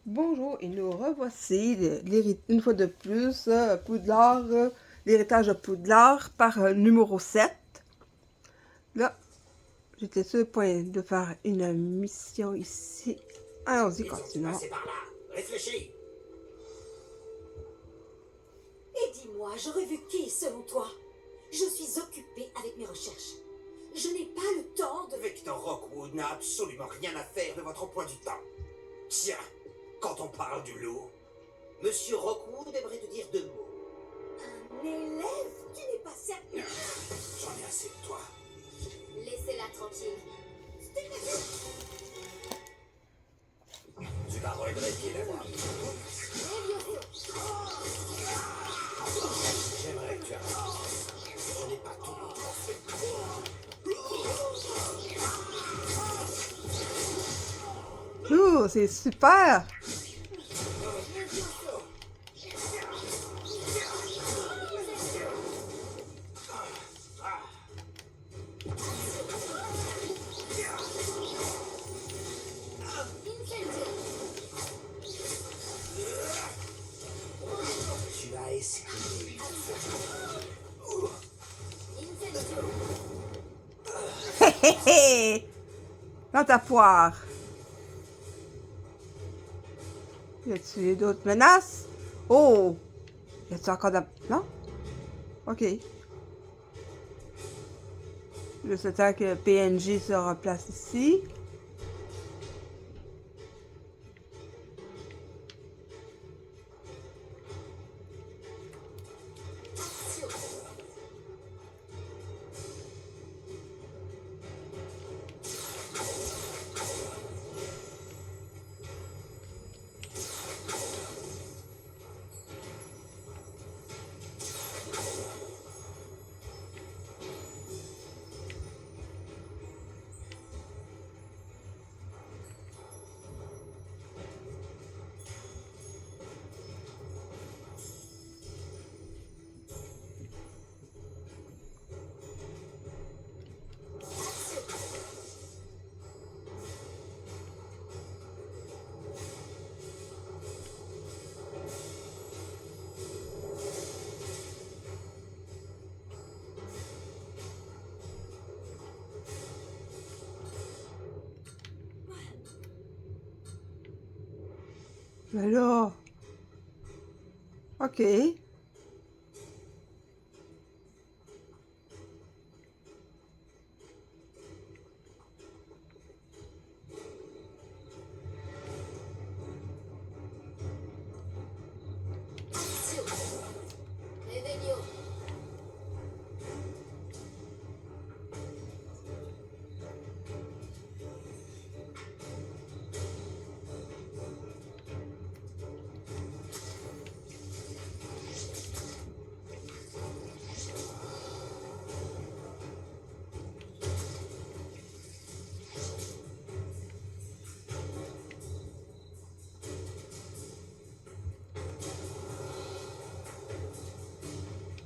Bonjour et nous revoici une fois de plus Poudlard, l'héritage de Poudlard par numéro 7. Là, j'étais sur le point de faire une mission ici. Allons-y, Il faut que tu continuons. passes par là. Réfléchis. Et dis-moi, j'aurais vu qui selon toi? Je suis occupée avec mes recherches. Je n'ai pas le temps de... Victor Rockwood n'a absolument rien à faire de votre emploi du temps. Tiens, quand on parle du loup, Monsieur Rockwood aimerait te dire 2 mots. Un élève? Tu n'es pas sérieux? J'en ai assez de toi. Laissez-la tranquille. Tu vas regretter d'avoir mis. J'aimerais que tu arrêtes. Je n'ai pas tout le temps. Ouh, c'est super! Tu as esquivé. Hé hé hé! Dans ta poire! Y a-t-il d'autres menaces? Oh! Y a-t-il encore de... Non? Ok. Juste le temps que le PNJ se replace ici. Mais là... Ok. Réveillon.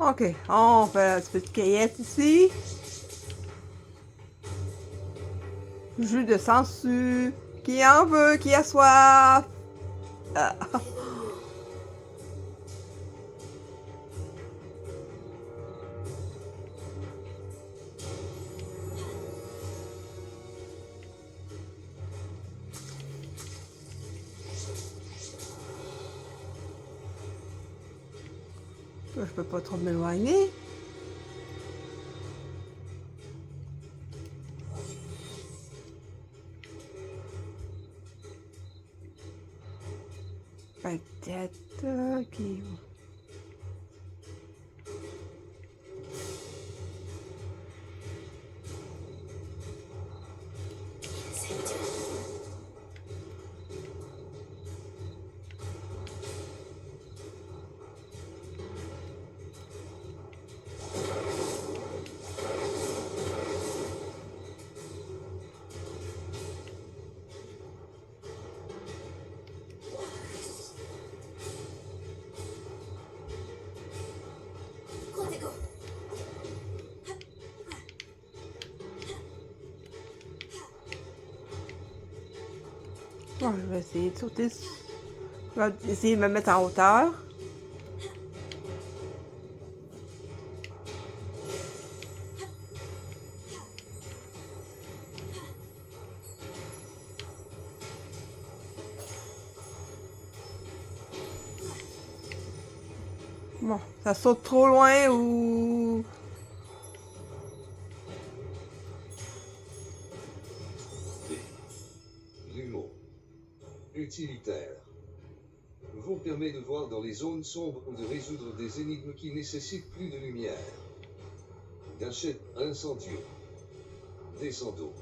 Ok, on fait un petit peu de cueillette ici. Jus de sangsue. Qui en veut? Qui a soif? Ah, je peux pas trop m'éloigner. Peut-être qui... Protego. Bon, je vais essayer de sauter Je vais essayer de me mettre en hauteur. Bon, ça saute trop loin ou... L'humour. Utilitaire. Vous permet de voir dans les zones sombres ou de résoudre des énigmes qui nécessitent plus de lumière. Gâchette, incendieux. Descendons.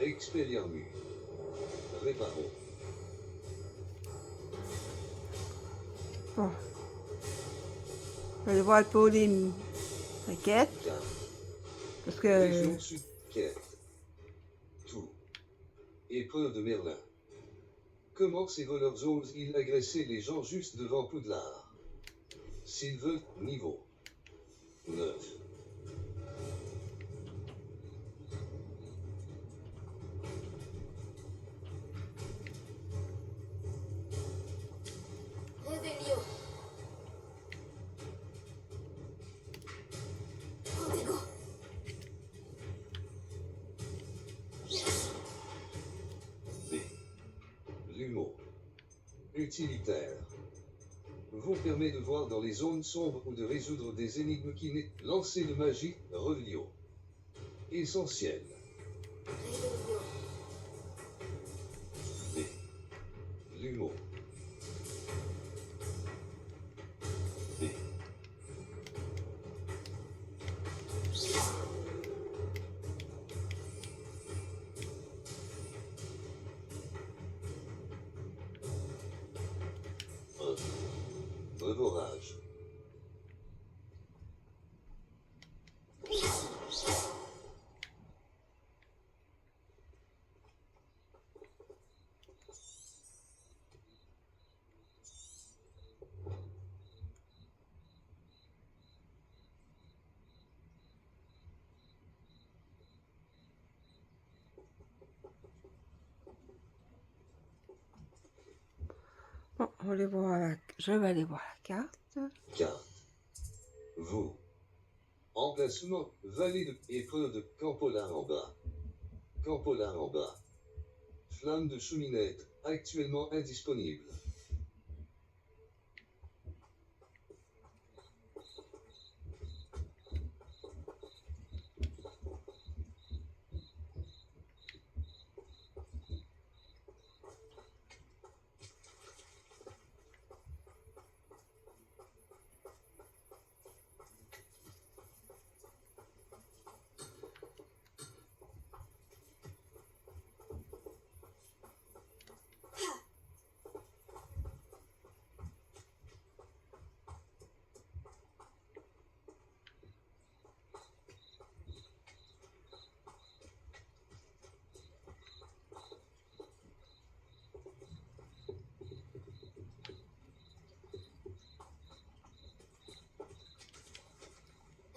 Expelliarmus. Réparons. Bon. Je vais aller voir le pot des raquettes. Carte. Parce que... Région sud. Quête. Tout. Épreuve de Merlin. Comment ces voleurs osent-ils agresser les gens juste devant Poudlard? S'ils veulent, niveau 9. Revelio. Protego. B. L'humour. Utilitaire. Vous permet de voir dans les zones sombres ou de résoudre des énigmes qui n'est lancer de magie, Revelio. Essentiel. Revelio. B. L'humour. B. Revorage. Bon, on va aller voir la... je vais aller voir la carte. Carte. Vous. Emplacement. Vallée de épreuve de Campolin en bas. Campolin en bas. Flamme de cheminette. Actuellement indisponible.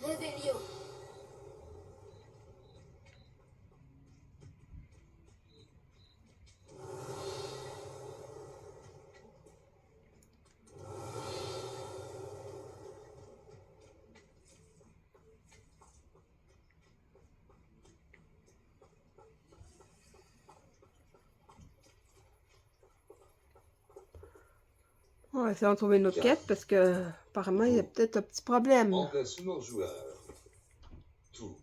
Revelio. On va essayer de trouver une autre quête parce que apparemment il y a peut-être un petit problème. Emplacement joueur. Tout.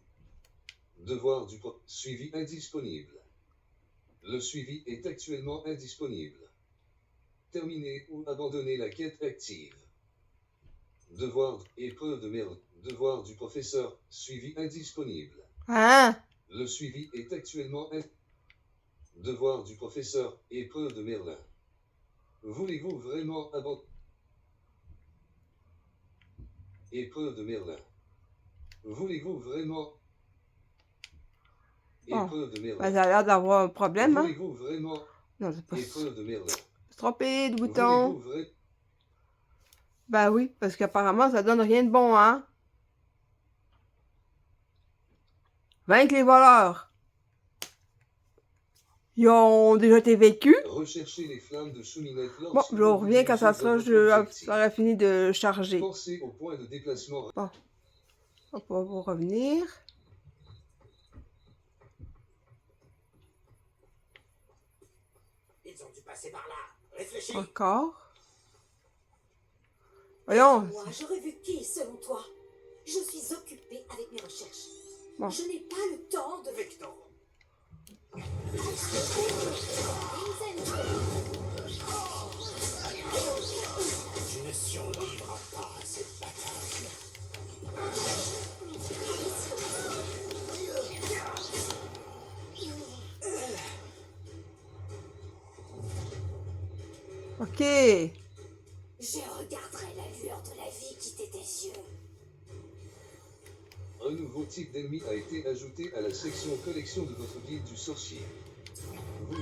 Devoir du suivi indisponible. Le suivi est actuellement indisponible. Terminer ou abandonner la quête active. Devoir épreuve de merde. Devoir du professeur. Suivi indisponible. Hein? Le suivi est actuellement devoir du professeur. Épreuve de Merlin. Voulez-vous vraiment abandonner? Épreuve de Merlin. Voulez-vous vraiment? Bon. Épreuve de Merlin. Ben, ça a l'air d'avoir un problème, hein? Voulez-vous vraiment? Non, c'est pas... Je Épreuve de Merlin. me suis trompée de bouton. Voulez-vous vrai? Ben oui, parce qu'apparemment ça donne rien de bon, hein? Vaincre les voleurs. Ils ont déjà été vécus. Recherchez les flammes de cheminette Bon, lorsque je vous reviens quand ça dirigez sera, vers votre objectif. ça aura fini de charger. Pensez au point de déplacement. Bon, on va revenir. Ils ont dû passer par là. Réfléchis. Encore. Voyons. Moi, j'aurais vu qui, selon toi? Je suis occupée avec mes recherches. Bon. Je n'ai pas le temps de... Vector. Tu ne survivras pas à cette bataille. Ok. Je regarderai la lueur de la vie quitter tes yeux. Un nouveau type d'ennemi a été ajouté à la section collection de votre guide du sorcier. Vous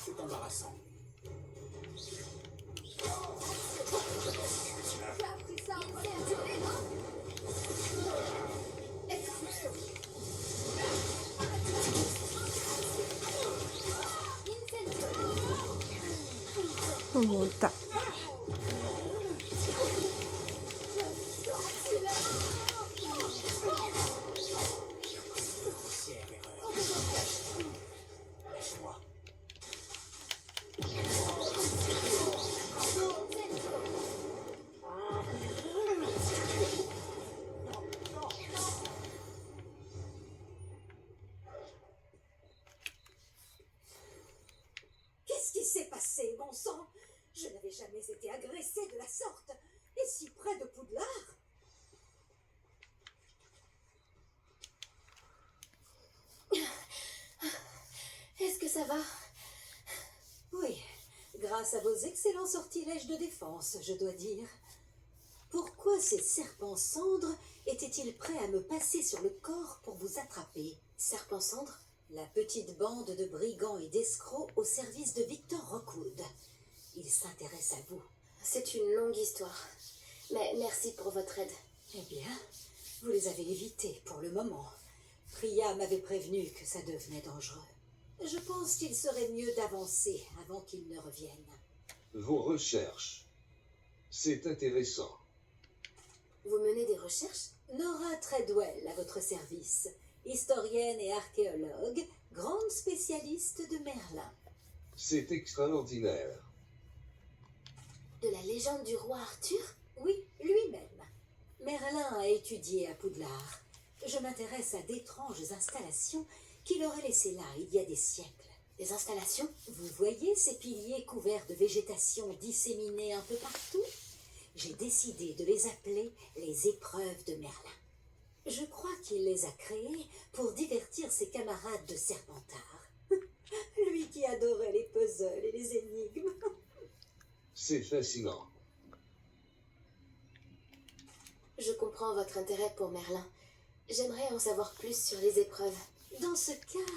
C'est embarrassant. On monte. Grossière erreur. Lâche-moi. Qu'est-ce qui s'est passé, bon sang? Je n'avais jamais été agressée de la sorte. Et si près de Poudlard? Est-ce que ça va? Oui, grâce à vos excellents sortilèges de défense, je dois dire. Pourquoi ces serpents cendres étaient-ils prêts à me passer sur le corps pour vous attraper? Serpent cendre? La petite bande de brigands et d'escrocs au service de Victor Rockwood. Ils s'intéressent à vous. C'est une longue histoire. Mais merci pour votre aide. Eh bien, vous les avez évités pour le moment. Priya m'avait prévenu que ça devenait dangereux. Je pense qu'il serait mieux d'avancer avant qu'ils ne reviennent. Vos recherches. C'est intéressant. Vous menez des recherches? Nora Treadwell à votre service. Historienne et archéologue, grande spécialiste de Merlin. C'est extraordinaire. De la légende du roi Arthur? Oui, lui-même. Merlin a étudié à Poudlard. Je m'intéresse à d'étranges installations qu'il aurait laissées là il y a des siècles. Des installations? Vous voyez ces piliers couverts de végétation disséminés un peu partout? J'ai décidé de les appeler les épreuves de Merlin. Je crois qu'il les a créées pour divertir ses camarades de Serpentard. Lui qui adorait les puzzles et les énigmes. C'est fascinant. Je comprends votre intérêt pour Merlin. J'aimerais en savoir plus sur les épreuves. Dans ce cas,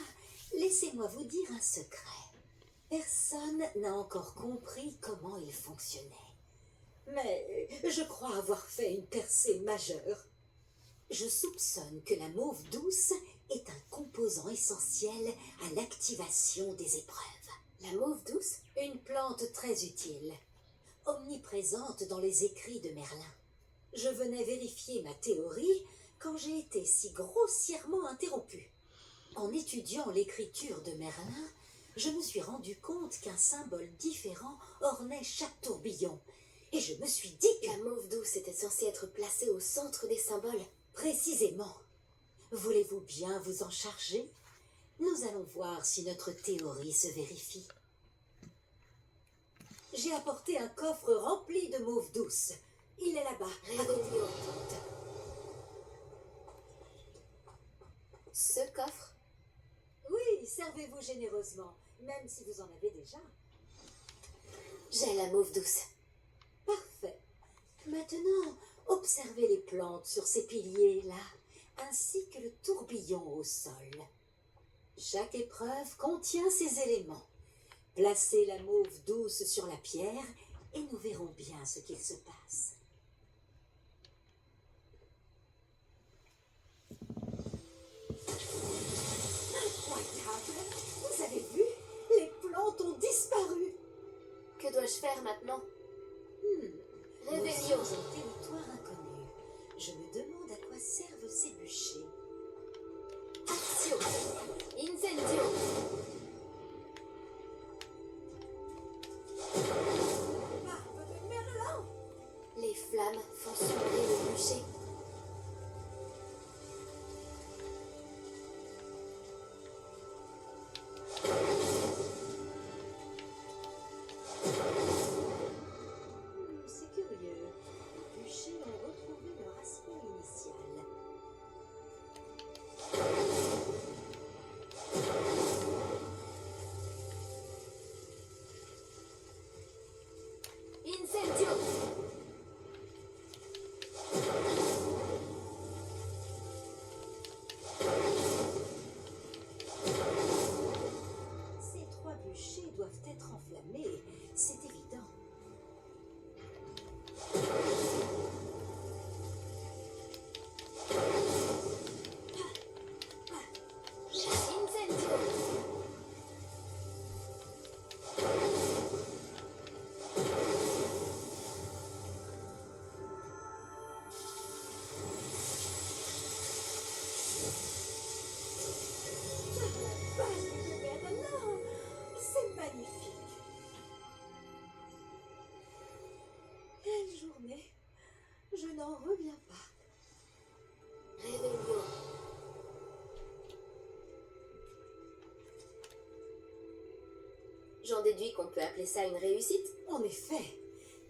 laissez-moi vous dire un secret. Personne n'a encore compris comment il fonctionnait. Mais je crois avoir fait une percée majeure. Je soupçonne que la mauve douce est un composant essentiel à l'activation des épreuves. La mauve douce? Une plante très utile, omniprésente dans les écrits de Merlin. Je venais vérifier ma théorie quand j'ai été si grossièrement interrompue. En étudiant l'écriture de Merlin, je me suis rendu compte qu'un symbole différent ornait chaque tourbillon. Et je me suis dit que... La mauve douce était censée être placée au centre des symboles. Précisément. Voulez-vous bien vous en charger? Nous allons voir si notre théorie se vérifie. J'ai apporté un coffre rempli de mauve douce. Il est là-bas, à côté. Réveillons. Ce coffre? Oui, servez-vous généreusement, même si vous en avez déjà. J'ai la mauve douce. Parfait. Maintenant, observez les plantes sur ces piliers-là, ainsi que le tourbillon au sol. Chaque épreuve contient ces éléments. Placez la mauve douce sur la pierre et nous verrons bien ce qu'il se passe. Incroyable! Vous avez vu? Les plantes ont disparu. Que dois-je faire maintenant? Nous Réveillons. sommes en territoire inconnu. Je me demande à quoi servent ces bûchers. Action. Incendio. Barbe de Merlin! Les flammes font sombrer le bûcher. C'est curieux. Les bûchers ont retrouvé leur aspect initial. Incendio. Ces trois bûchers doivent être enflammés, c'est évident. Incendio. Barbe de Merlin! C'est magnifique! Quelle journée! Je n'en reviens pas. Réveillons. J'en déduis qu'on peut appeler ça une réussite. En effet,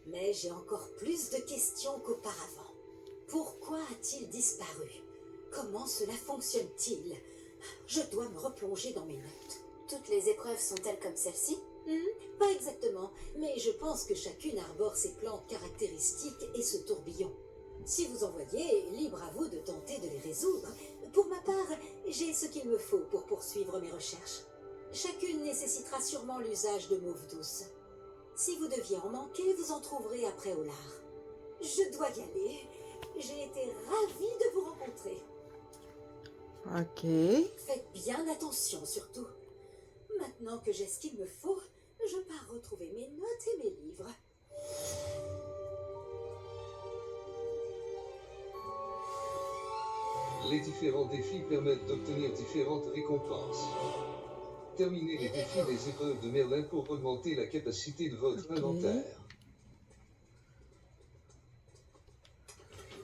mais j'ai encore plus de questions qu'auparavant. Pourquoi a-t-il disparu? Comment cela fonctionne-t-il? Je dois me replonger dans mes notes. Toutes les épreuves sont-elles comme celle-ci? Pas exactement, mais je pense que chacune arbore ses plantes caractéristiques et ce tourbillon. Si vous en voyez, libre à vous de tenter de les résoudre. Pour ma part, j'ai ce qu'il me faut pour poursuivre mes recherches. Chacune nécessitera sûrement l'usage de mauve douce. Si vous deviez en manquer, vous en trouverez après au lard. Je dois y aller. J'ai été ravie de vous rencontrer. Ok. Faites bien attention surtout. Maintenant que j'ai ce qu'il me faut, je pars retrouver mes notes et mes livres. Les différents défis permettent d'obtenir différentes récompenses. Terminez les défis des épreuves de Merlin pour augmenter la capacité de votre inventaire.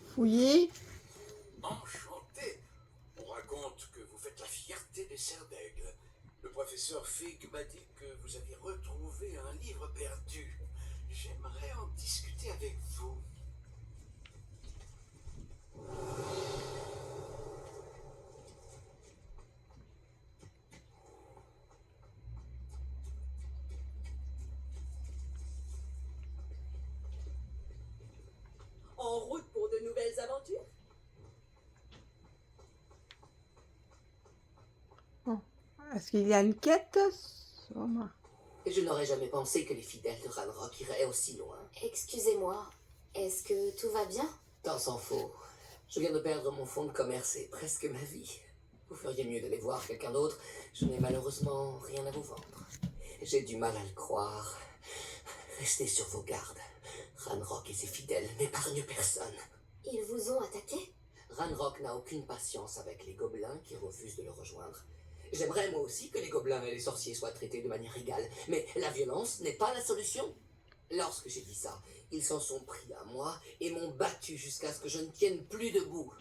Fouiller. Enchanté. On raconte que vous faites la fierté des serres d'aigle. Le professeur Fig m'a dit que vous aviez retrouvé un livre perdu. J'aimerais en discuter avec vous. En route pour de nouvelles aventures? Est-ce qu'il y a une quête? Sûrement. Et je n'aurais jamais pensé que les fidèles de Ranrock iraient aussi loin. Excusez-moi, est-ce que tout va bien? Tant s'en faut. Je viens de perdre mon fonds de commerce et presque ma vie. Vous feriez mieux d'aller voir quelqu'un d'autre. Je n'ai malheureusement rien à vous vendre. J'ai du mal à le croire. Restez sur vos gardes. Ranrock et ses fidèles n'épargnent personne. Ils vous ont attaqué? Ranrock n'a aucune patience avec les gobelins qui refusent de le rejoindre. J'aimerais moi aussi que les gobelins et les sorciers soient traités de manière égale, mais la violence n'est pas la solution. Lorsque j'ai dit ça, ils s'en sont pris à moi et m'ont battu jusqu'à ce que je ne tienne plus debout.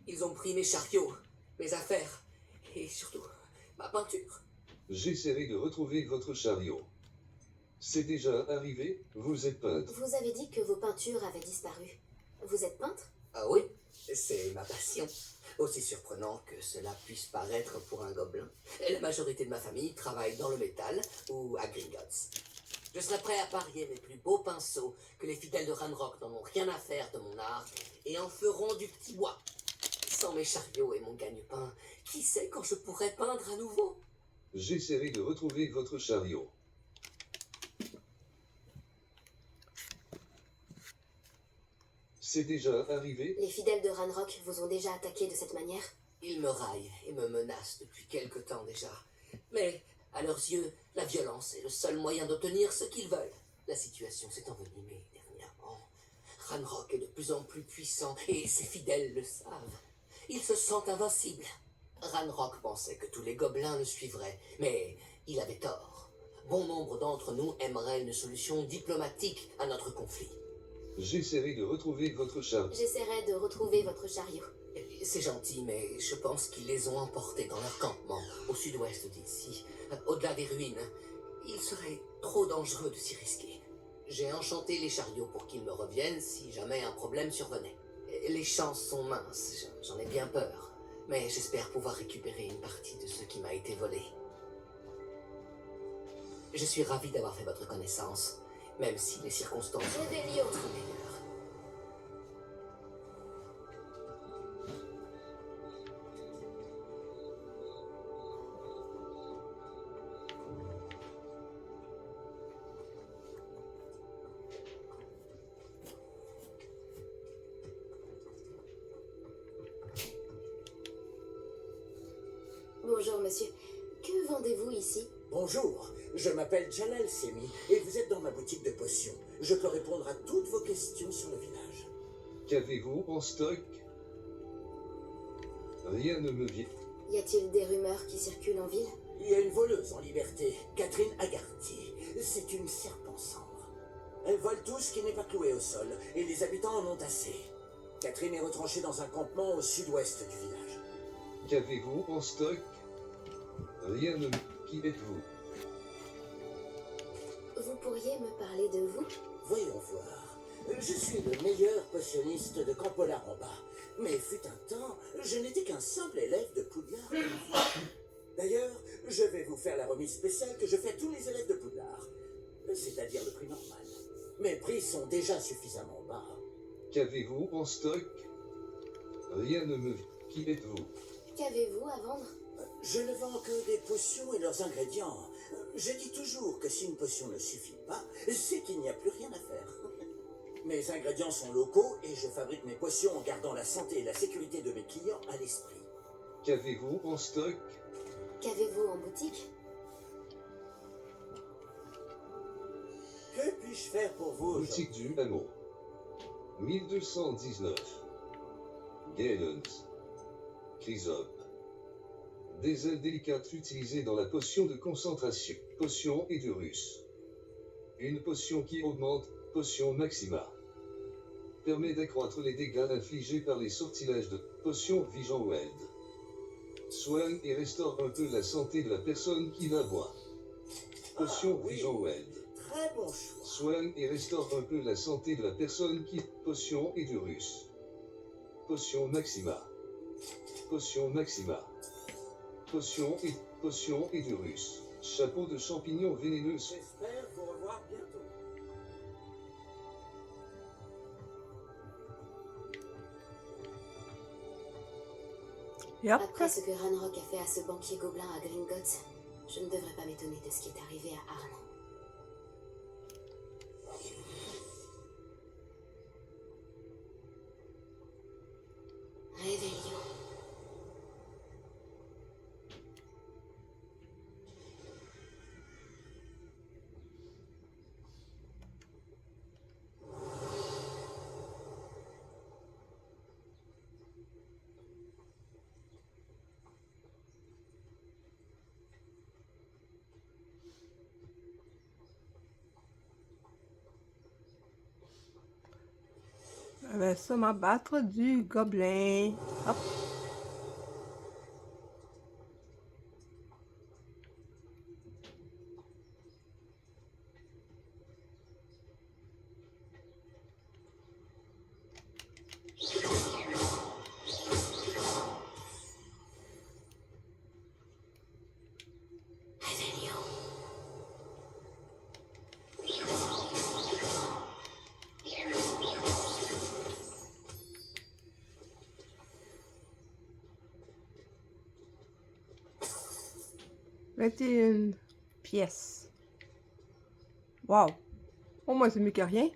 Ils ont pris mes chariots, mes affaires et surtout ma peinture. J'essaierai de retrouver votre chariot. C'est déjà arrivé, vous êtes peintre. Vous avez dit que vos peintures avaient disparu. Vous êtes peintre? Ah oui, c'est ma passion. Aussi surprenant que cela puisse paraître pour un gobelin. La majorité de ma famille travaille dans le métal ou à Gringotts. Je serais prêt à parier mes plus beaux pinceaux que les fidèles de Ranrock n'en ont rien à faire de mon art et en feront du petit bois. Sans mes chariots et mon gagne-pain, qui sait quand je pourrais peindre à nouveau? J'essaierai de retrouver votre chariot. C'est déjà arrivé? Les fidèles de Ranrock vous ont déjà attaqué de cette manière? Ils me raillent et me menacent depuis quelque temps déjà. Mais, à leurs yeux, la violence est le seul moyen d'obtenir ce qu'ils veulent. La situation s'est envenimée dernièrement. Ranrock est de plus en plus puissant et ses fidèles le savent. Ils se sentent invincibles. Ranrock pensait que tous les gobelins le suivraient, mais il avait tort. Bon nombre d'entre nous aimeraient une solution diplomatique à notre conflit. J'essaierai de retrouver votre chariot. J'essaierai de retrouver votre chariot. C'est gentil, mais je pense qu'ils les ont emportés dans leur campement, au sud-ouest d'ici, au-delà des ruines. Il serait trop dangereux de s'y risquer. J'ai enchanté les chariots pour qu'ils me reviennent si jamais un problème survenait. Les chances sont minces, j'en ai bien peur, mais j'espère pouvoir récupérer une partie de ce qui m'a été volé. Je suis ravi d'avoir fait votre connaissance, même si les circonstances sont Revelio. très meilleures. Bonjour, monsieur. Que vendez-vous ici? Bonjour, je m'appelle Jalal Semi et vous êtes dans ma boutique de potions. Je peux répondre à toutes vos questions sur le village. Qu'avez-vous en stock? Rien ne me vient. Y a-t-il des rumeurs qui circulent en ville? Il y a une voleuse en liberté, Catherine Agarty. C'est une serpent cendre. Elle vole tout ce qui n'est pas cloué au sol et les habitants en ont assez. Catherine est retranchée dans un campement au sud-ouest du village. Qu'avez-vous en stock? Rien ne me... Qui êtes-vous? Vous pourriez me parler de vous? Voyons voir. Je suis le meilleur potionniste de Campolar en bas. Mais fut un temps, je n'étais qu'un simple élève de Poudlard. D'ailleurs, je vais vous faire la remise spéciale que je fais à tous les élèves de Poudlard. C'est-à-dire le prix normal. Mes prix sont déjà suffisamment bas. Qu'avez-vous en stock? Rien ne me... Qui êtes-vous? Qu'avez-vous à vendre? Je ne vends que des potions et leurs ingrédients. Je dis toujours que si une potion ne suffit pas, c'est qu'il n'y a plus rien à faire. Mes ingrédients sont locaux et je fabrique mes potions en gardant la santé et la sécurité de mes clients à l'esprit. Qu'avez-vous en stock? Qu'avez-vous en boutique? Que puis-je faire pour vous Boutique du Hameau. 1219. Galens. Chrysope. Des ailes délicates utilisées dans la potion de concentration. Potion Edurus. Une potion qui augmente, potion Maxima. Permet d'accroître les dégâts infligés par les sortilèges de potion Vision Weld. Soigne et restaure un peu la santé de la personne qui la boit. Potion oui. Vision Weld. Très bon choix. Soigne et restaure un peu la santé de la personne qui... Potion Edurus. Potion Maxima. Potion Maxima. Potion Edurus. Chapeau de champignons vénéneux. J'espère vous revoir bientôt. Et hop, Après ce que Ranrock a fait à ce banquier gobelin à Gringotts, je ne devrais pas m'étonner de ce qui est arrivé à Arlan. Réveillon. Je vais sûrement battre du gobelin. Hop. Une pièce. Wow. Au moins, c'est mieux que rien.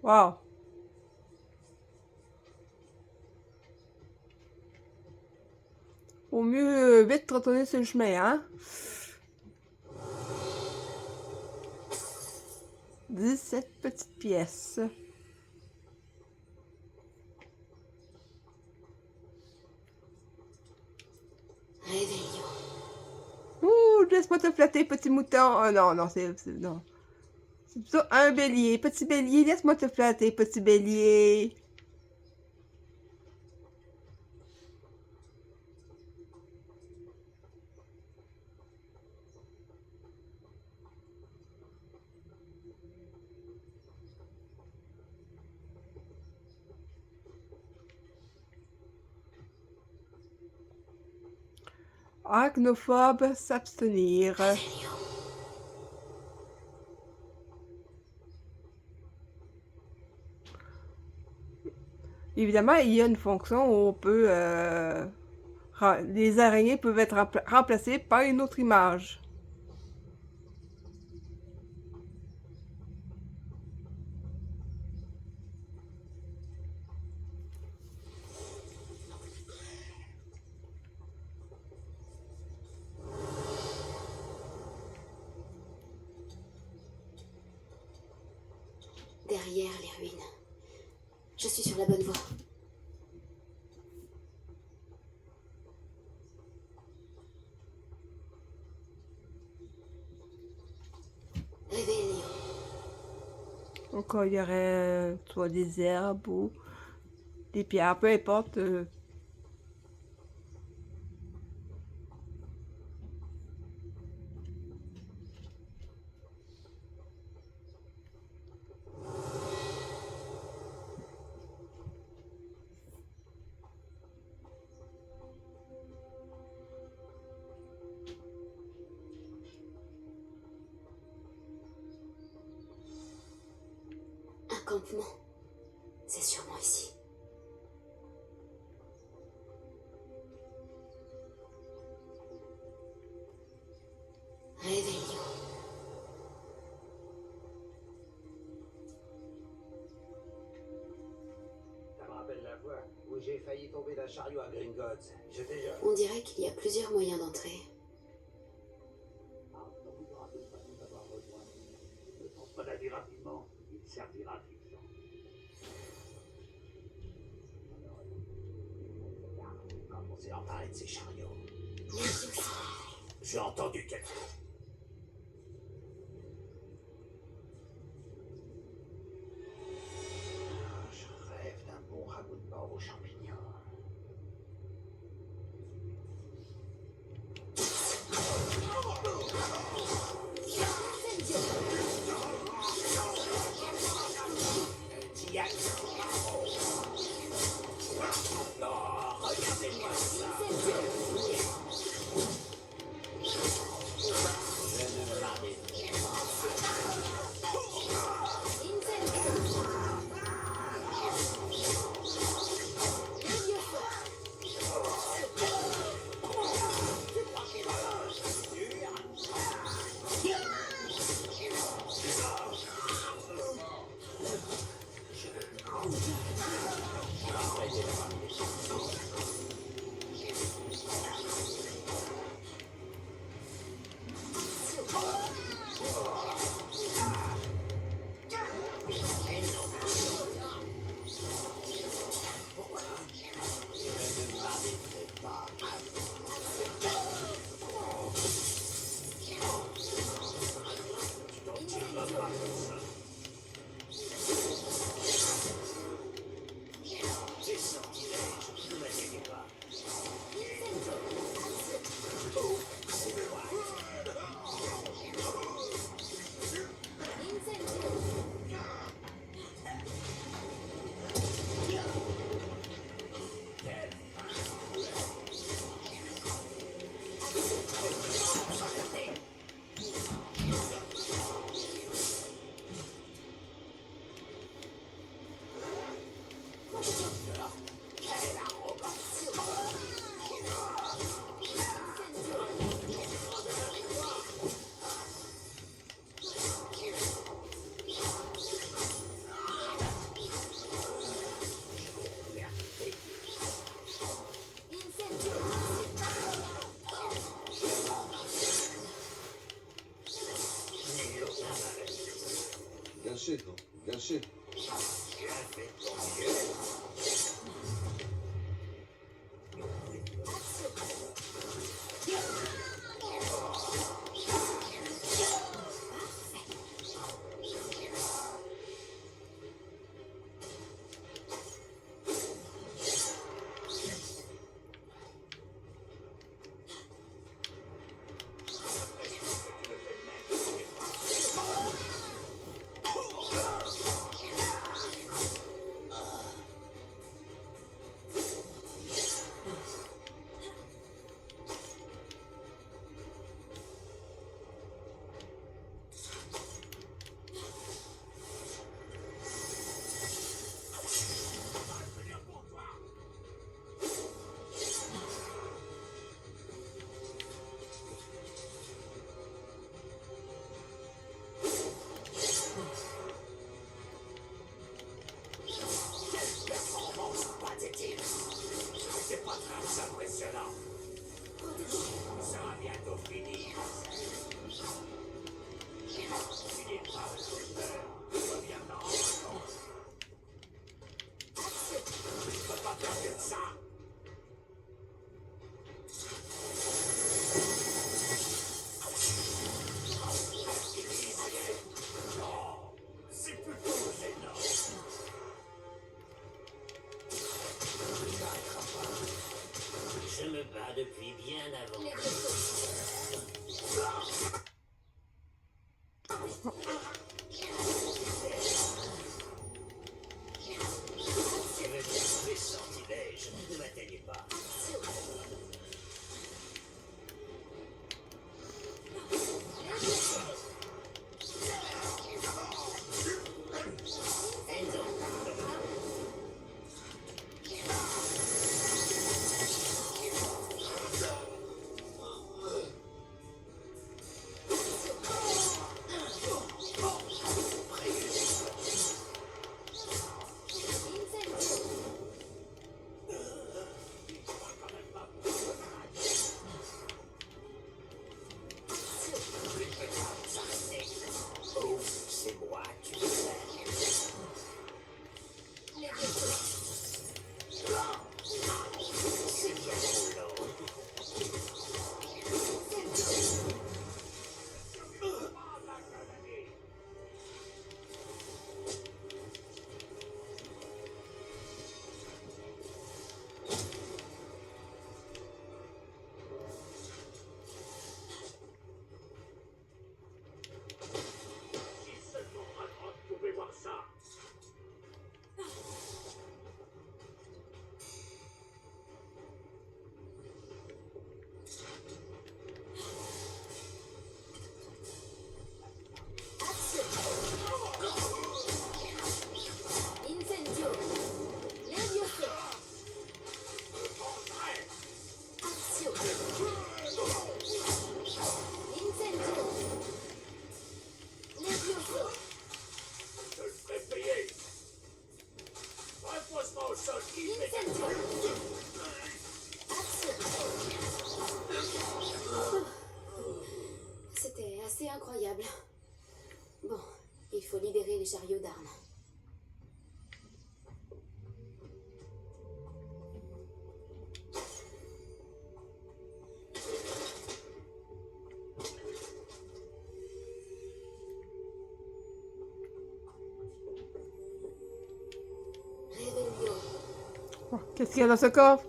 Wow. Au mieux vite retourner sur le chemin, hein? 17 petites pièces. Ouh, laisse-moi te flatter, petit mouton. Oh non, non, non. C'est plutôt un bélier. Petit bélier, laisse-moi te flatter, petit bélier. Arachnophobe, s'abstenir. Évidemment, il y a une fonction où on peut... les araignées peuvent être remplacées par une autre image. Derrière les ruines. Je suis sur la bonne voie. Réveillez. Donc, il y aurait soit des herbes ou des pierres, peu importe. Un campement. C'est sûrement ici. Réveillons. Ça me rappelle la fois où j'ai failli tomber d'un chariot à Gringotts. J'étais jeune. On dirait qu'il y a plusieurs moyens d'entrer. Ne pense pas la vie rapidement, il servira fiction. Quand on s'est emparé de ces chariots, j'ai entendu quelque chose. Je rêve d'un bon ragoût de porc aux champignons. Gâchet. Je me bats depuis bien avant. Si vous avez les sortilèges, ne m'atteignez pas. C'est moi, tu sais. C'est bien roulant. Incendio. Levioso. Accio. Incendio. Levioso. Je le ferai payer. Repose-moi au sol Incendio. Accio. C'était assez incroyable. Bon, il faut libérer les chariots d'armes. Réveillon. Oh, qu'est-ce qu'il y a dans ce coffre?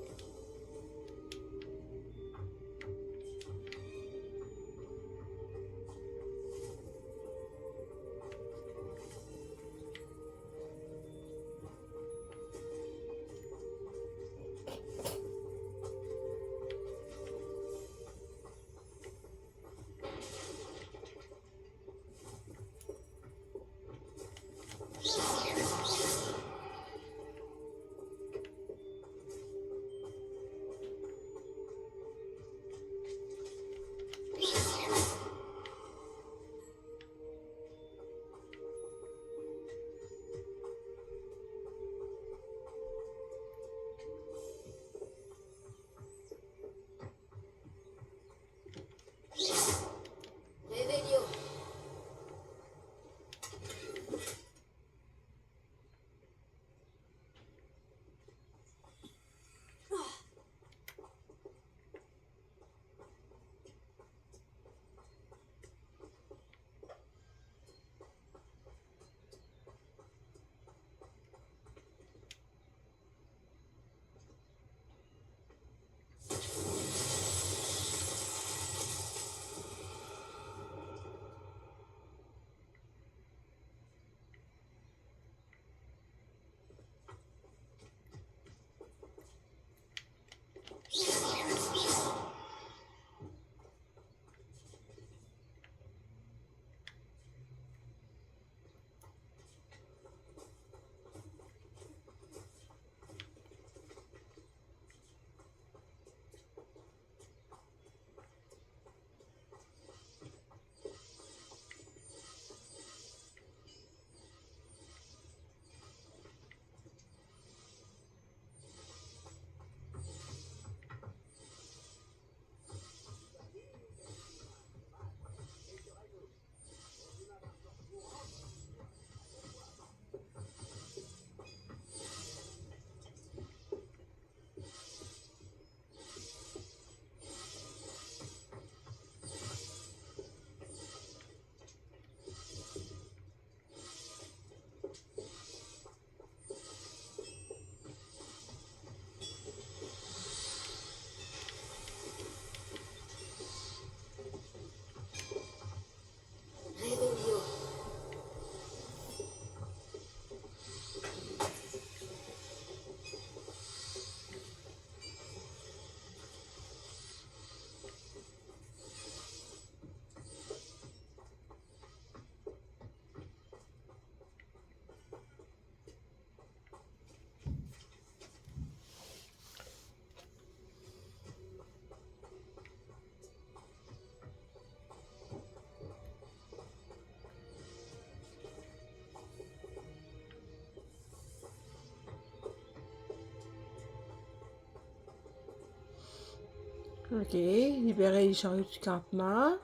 Ok, libérer les chariots du campement.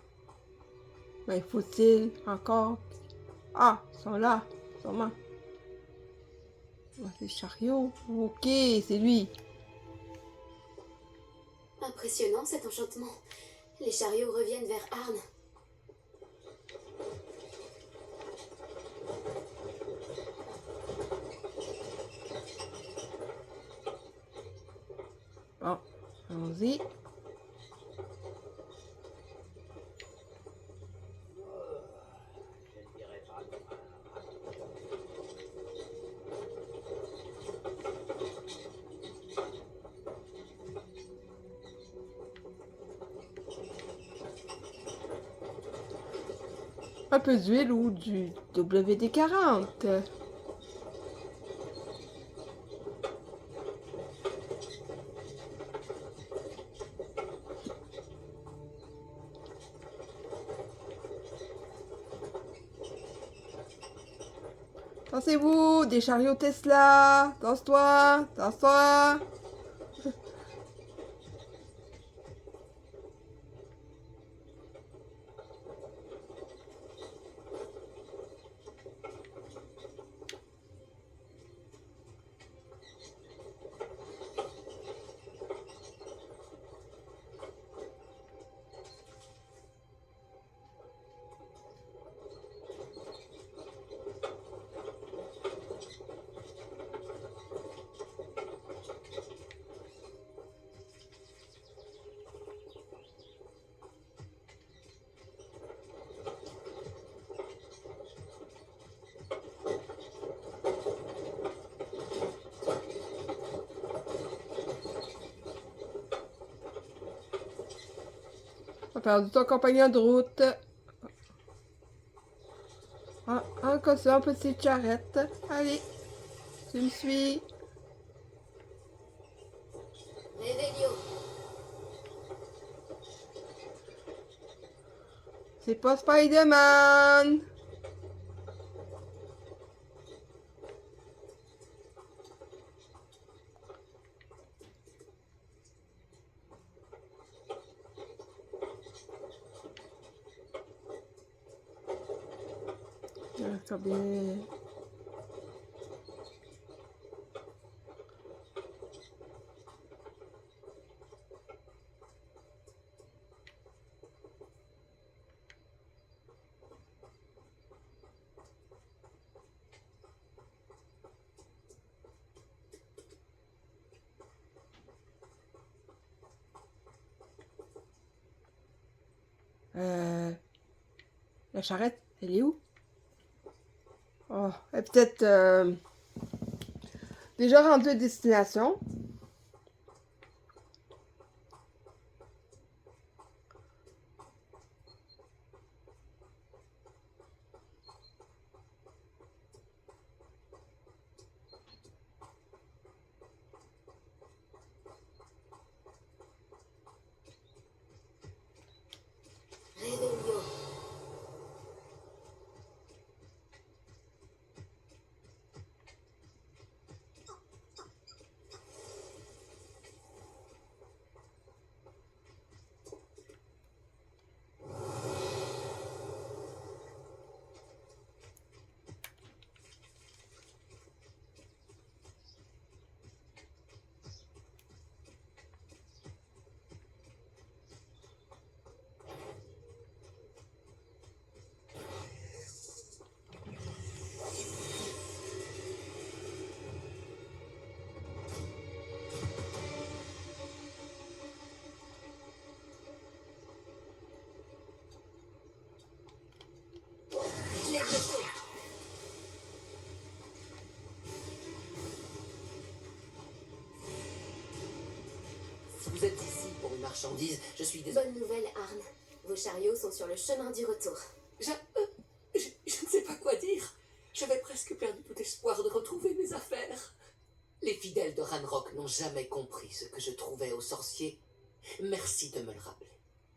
Mais faut-il encore... Ah, ils sont là, sûrement. Ah, les chariots. Ok, c'est lui. Impressionnant cet enchantement. Les chariots reviennent vers Arne. Bon, allons-y. Un peu d'huile ou du WD-40. Dansez-vous, des chariots Tesla. Danse-toi, danse-toi. On a perdu ton compagnon de route. Encore ça, une petite charrette. Allez, tu me suis. Revelio. C'est pas Spider-Man. Combien... La charrette, elle est où? Oh, elle est peut-être déjà rendue à destination. Revelio. Je l'ai blessé. Si vous êtes ici pour une marchandise, je suis désolé. Bonne nouvelle, Arne. Vos chariots sont sur le chemin du retour. Je ne sais pas quoi dire. J'avais presque perdu tout espoir de retrouver mes affaires. Les fidèles de Ranrock n'ont jamais compris ce que je trouvais aux sorciers. Merci de me le rappeler.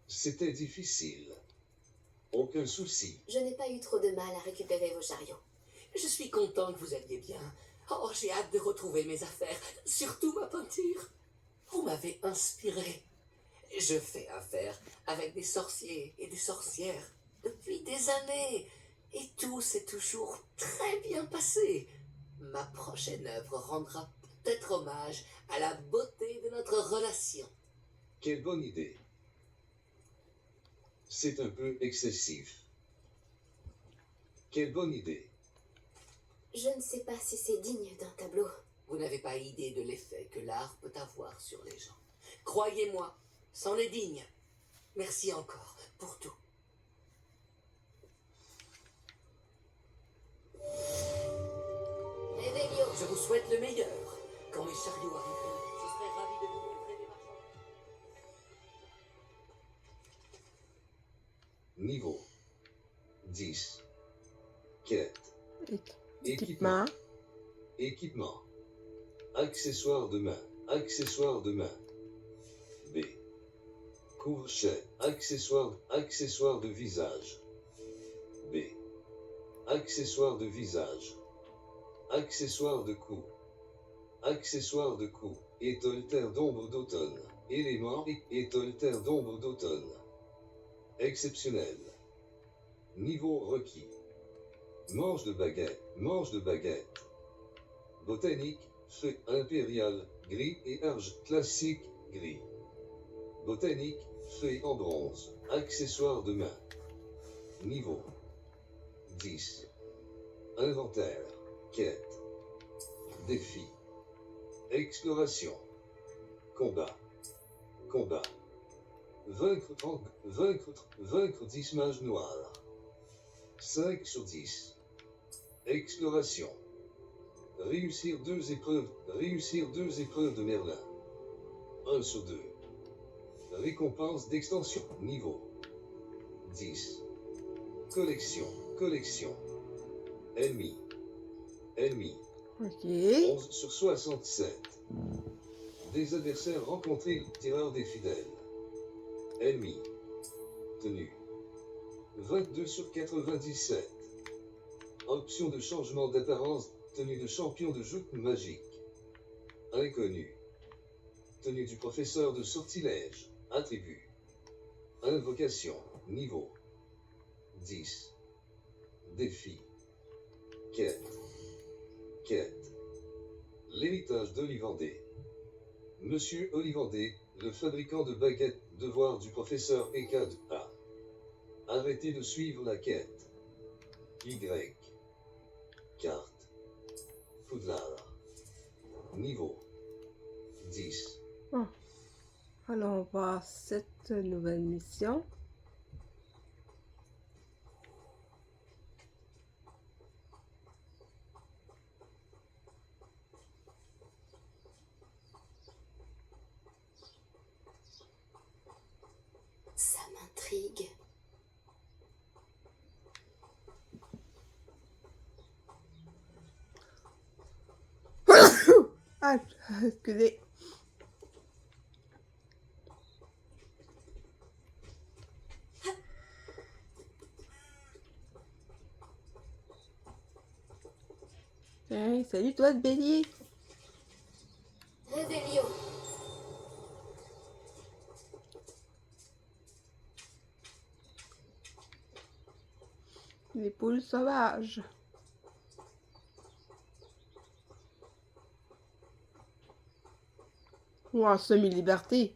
C'était difficile. Aucun souci. Je n'ai pas eu trop de mal à récupérer vos chariots. Je suis content que vous alliez bien. Oh, j'ai hâte de retrouver mes affaires, surtout ma peinture. Vous m'avez inspiré. Je fais affaire avec des sorciers et des sorcières depuis des années. Et tout s'est toujours très bien passé. Ma prochaine œuvre rendra peut-être hommage à la beauté de notre relation. Quelle bonne idée. C'est un peu excessif. Quelle bonne idée. Je ne sais pas si c'est digne d'un tableau. Vous n'avez pas idée de l'effet que l'art peut avoir sur les gens. Croyez-moi, c'en est digne. Merci encore pour tout. Réveillon. Je vous souhaite le meilleur. Quand mes chariots arriveront, je serai ravi de vous montrer des marchands. Niveau 10. Quête. Équipement. Équipement. Accessoires de main. Accessoires de main. B. Couvre-chef. Accessoires de visage. B. Accessoires de visage. Accessoires de cou. Accessoires de cou. Étole terre d'ombre d'automne. Élément étole terre d'ombre d'automne. Exceptionnel. Niveau requis. Manche de baguette. Manche de baguette. Botanique. Feuille impériale. Gris et argent. Classique. Gris. Botanique. Feuille en bronze. Accessoires de main. Niveau 10. Inventaire. Quête. Défi. Exploration. Combat. Combat. Vaincre 10 mages noirs. 5 sur 10. Exploration. Réussir 2 épreuves de Merlin. 1 sur 2. Récompense d'extension. Niveau 10. Collection. Ennemi. Ok. 11 sur 67. Des adversaires rencontrés. Terreur des fidèles. Ennemi. Tenue. 22 sur 97. Option de changement d'apparence. Tenue de champion de jeu magique. Inconnu. Tenue du professeur de sortilège. Attribut. Invocation. Niveau 10. Défi. Quête. L'héritage d'Ollivander. Monsieur Ollivander, le fabricant de baguettes, devoir du professeur Ekad A. Arrêtez de suivre la quête. Y. Carte. Poudlard. Niveau 10. Oh. Alors, on va voir cette nouvelle mission. Ça m'intrigue. Ah, excusez. Hey, salut toi, le bélier. Réveillon. Les poules sauvages. Ou en semi-liberté.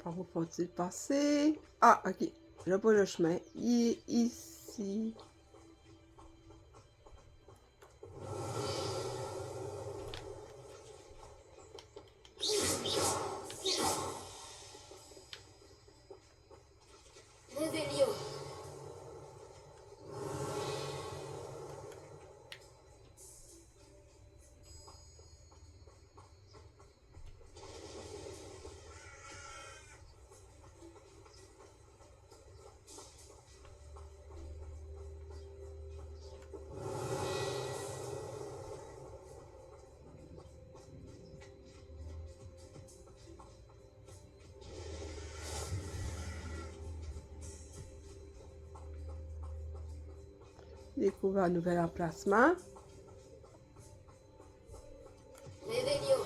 Par où faut-il passer? Ah, ok. Je vois le chemin. Il est ici. Revelio. Découvre un nouvel emplacement. Revelio.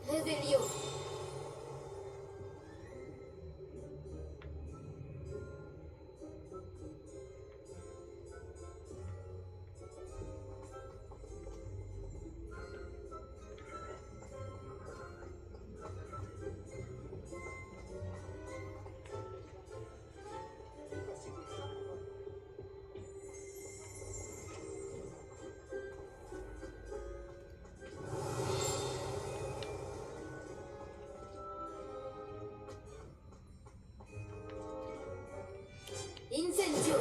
Revelio. Incendio.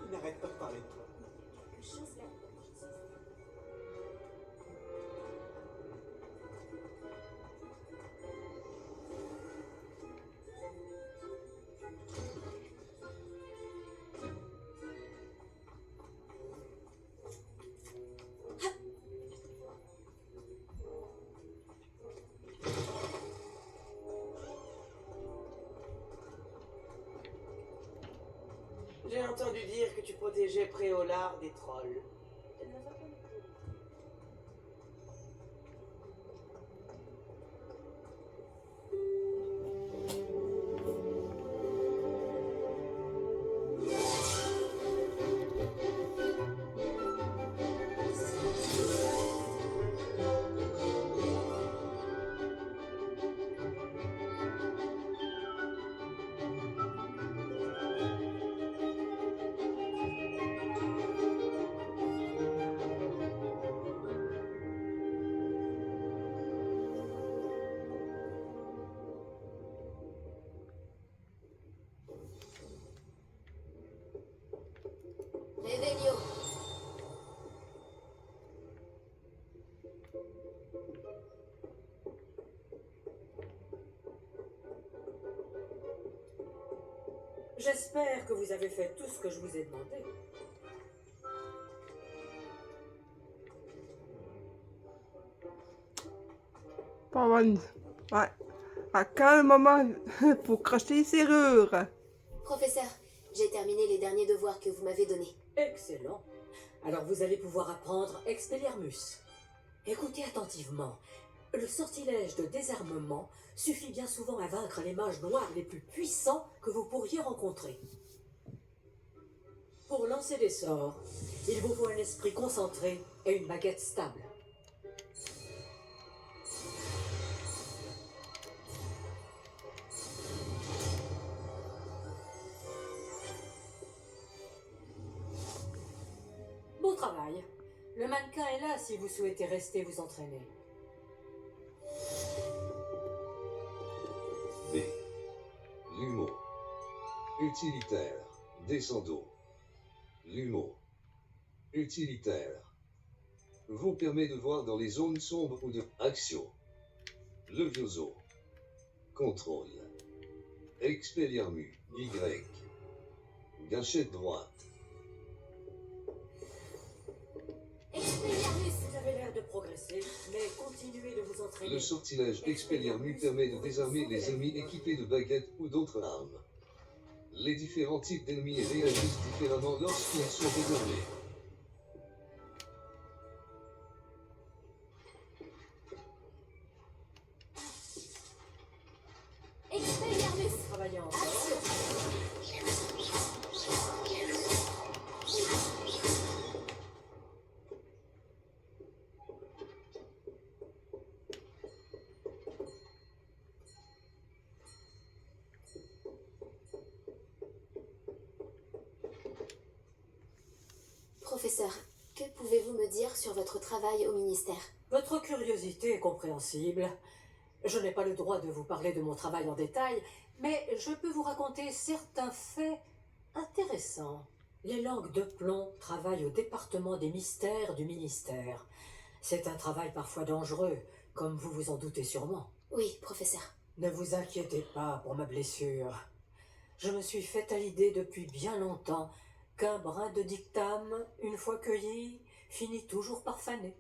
Il n'arrête pas de parler de toi. J'ai entendu dire que tu protégeais Préolard des trolls. Revelio. J'espère que vous avez fait tout ce que je vous ai demandé. Pas mal. Ouais. À quand le moment pour crocheter les serrures? Professeur, j'ai terminé les derniers devoirs que vous m'avez donnés. Excellent. Alors vous allez pouvoir apprendre Expelliarmus. Écoutez attentivement. Le sortilège de désarmement suffit bien souvent à vaincre les mages noirs les plus puissants que vous pourriez rencontrer. Pour lancer des sorts, il vous faut un esprit concentré et une baguette stable. Bon travail. Le mannequin est là si vous souhaitez rester vous entraîner. Utilitaire. Descendons. L'humour. Utilitaire. Vous permet de voir dans les zones sombres ou de action. Levioso. Contrôle. Expelliarmus. Y. Gâchette droite. Expelliarmus, vous avez l'air de progresser, mais continuez de vous entraîner. Le sortilège Expelliarmus permet de désarmer les ennemis équipés de baguettes ou d'autres armes. Les différents types d'ennemis réagissent différemment lorsqu'ils sont désarmés. Expelliarmus. Travaillez encore. Professeur, que pouvez-vous me dire sur votre travail au ministère? Votre curiosité est compréhensible. Je n'ai pas le droit de vous parler de mon travail en détail, mais je peux vous raconter certains faits intéressants. Les langues de plomb travaillent au département des mystères du ministère. C'est un travail parfois dangereux, comme vous vous en doutez sûrement. Oui, professeur. Ne vous inquiétez pas pour ma blessure. Je me suis fait à l'idée depuis bien longtemps qu'un brin de dictame, une fois cueilli, finit toujours par faner.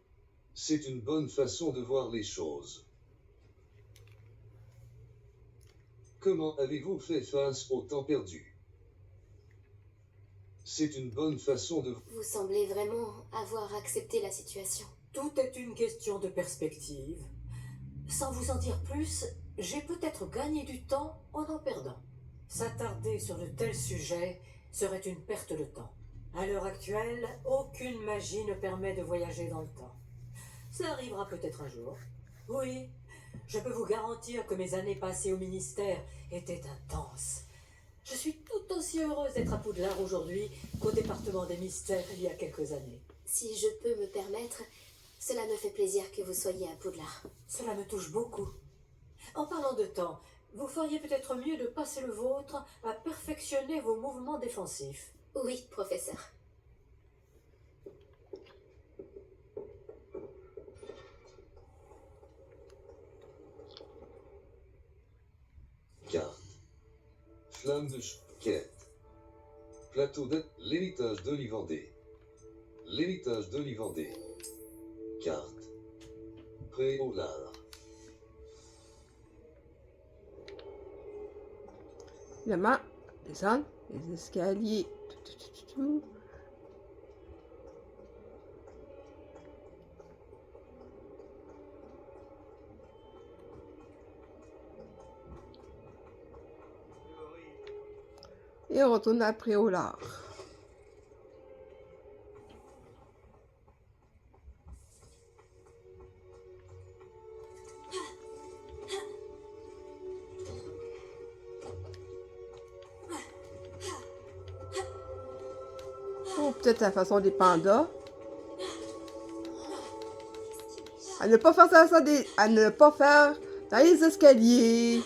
C'est une bonne façon de voir les choses. Comment avez-vous fait face au temps perdu? C'est une bonne façon de... Vous semblez vraiment avoir accepté la situation. Tout est une question de perspective. Sans vous en dire plus, j'ai peut-être gagné du temps en perdant. S'attarder sur de tels sujets serait une perte de temps. À l'heure actuelle, aucune magie ne permet de voyager dans le temps. Ça arrivera peut-être un jour. Oui, je peux vous garantir que mes années passées au ministère étaient intenses. Je suis tout aussi heureuse d'être à Poudlard aujourd'hui qu'au département des mystères il y a quelques années. Si je peux me permettre, cela me fait plaisir que vous soyez à Poudlard. Cela me touche beaucoup. En parlant de temps, vous feriez peut-être mieux de passer le vôtre à perfectionner vos mouvements défensifs. Oui, professeur. Carte. Flamme de quête. Plateau de l'héritage d'Olivandé. L'héritage d'Olivandé. Carte. Préolard. Évidemment, descendre les escaliers. Tout. Et on retourne après au lard. Ou peut-être la façon des pandas. À ne pas faire ça, à ne pas faire dans les escaliers.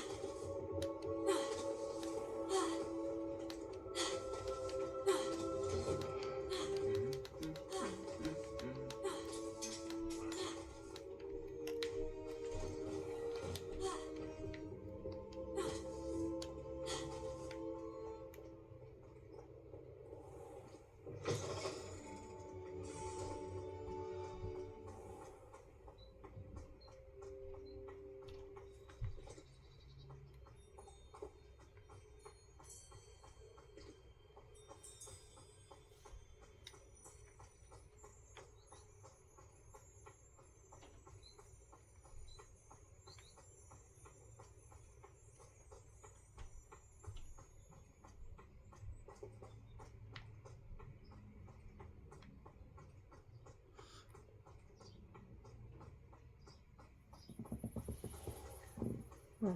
Bon,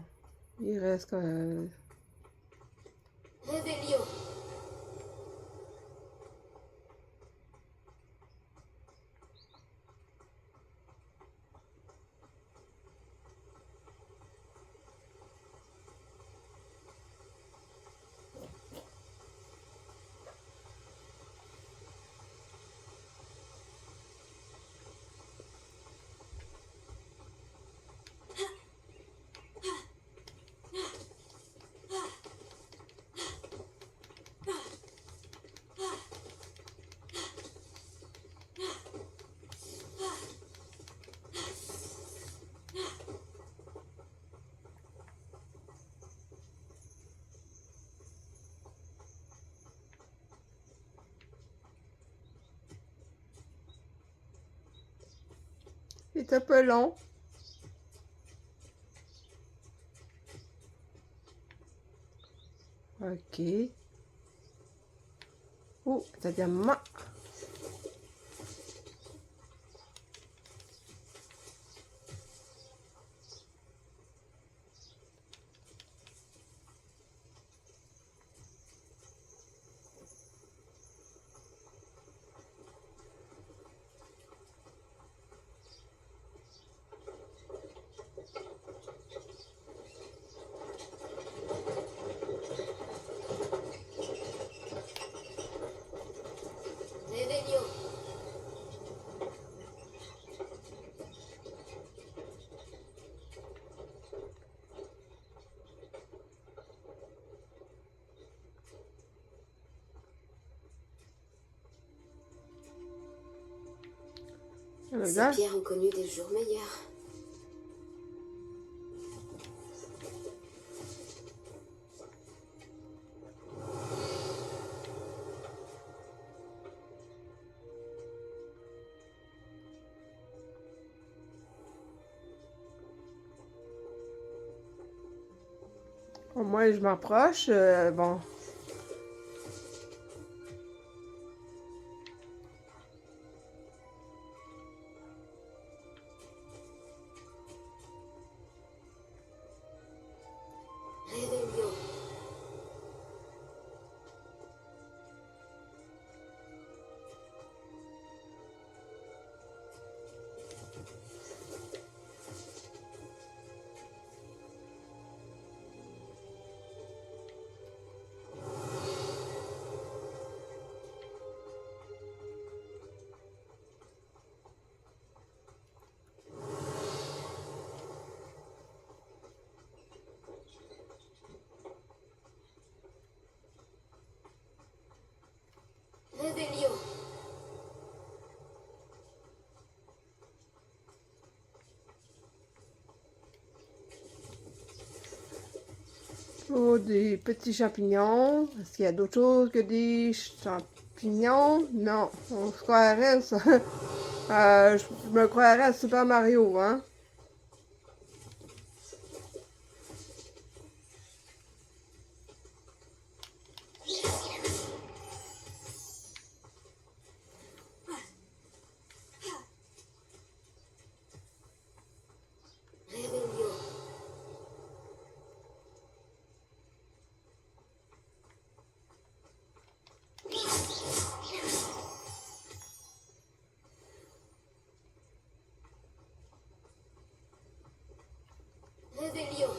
il reste Réveillon. C'est un peu long. Ok. Oh, c'est un diamant. Revelio. Ces pierres ont connu des jours meilleurs. Au moins, je m'approche. Bon. Revelio. Revelio. Oh, des petits champignons. Est-ce qu'il y a d'autres choses que des champignons? Non, on se croirait ça. Je me croirais à Super Mario, hein? Revelio. Revelio.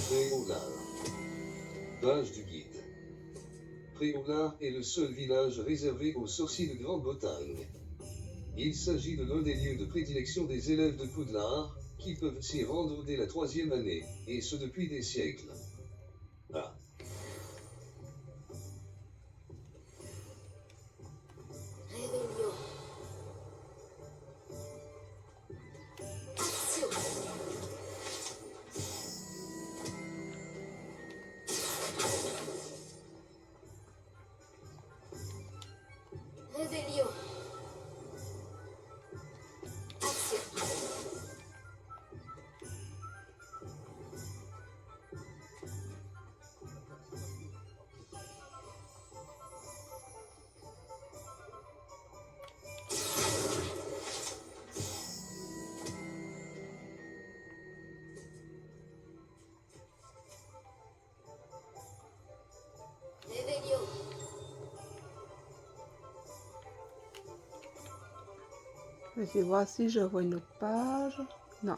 Préolard. Page du guide. Préolard est le seul village réservé aux sorciers de Grande-Bretagne. Il s'agit de l'un des lieux de prédilection des élèves de Poudlard, qui peuvent s'y rendre dès la 3e année, et ce depuis des siècles. Ah. Revelio. Accio. Revelio. Accio. Revelio. Je vais voir si je vois une autre page. Non.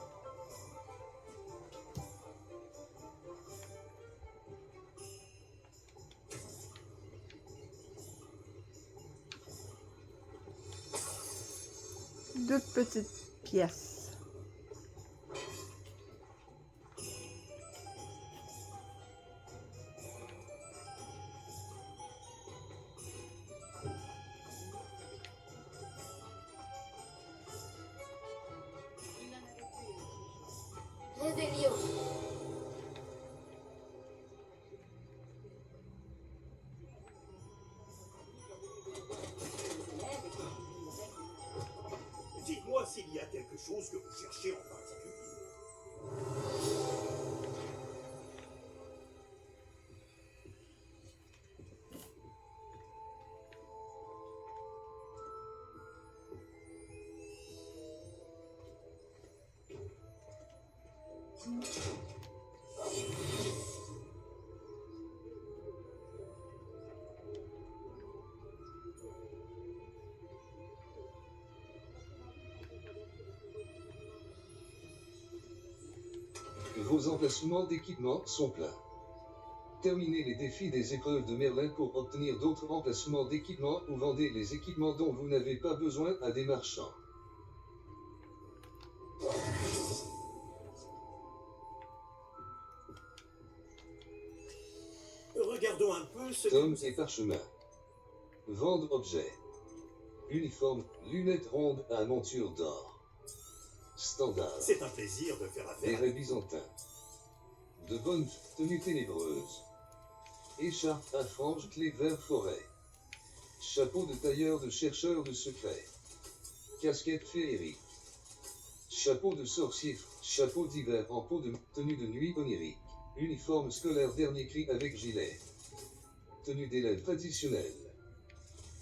Deux petites pièces. quelque chose que vous cherchez en particulier. Vos emplacements d'équipement sont pleins. Terminez les défis des épreuves de Merlin pour obtenir d'autres emplacements d'équipement ou vendez les équipements dont vous n'avez pas besoin à des marchands. Regardons un peu ce que Tomes vous et parchemins. Vendre objets. Uniforme, lunettes rondes à monture d'or. Standard. C'est un plaisir de faire Des affaire. raies byzantins. De bonnes tenues ténébreuses. Écharpe à franges clé vert forêt. Chapeau de tailleur de chercheur de secrets. Casquette féerique. Chapeau de sorcier. Chapeau d'hiver en peau de tenue de nuit onirique. Uniforme scolaire dernier cri avec gilet. Tenue d'élève traditionnelle.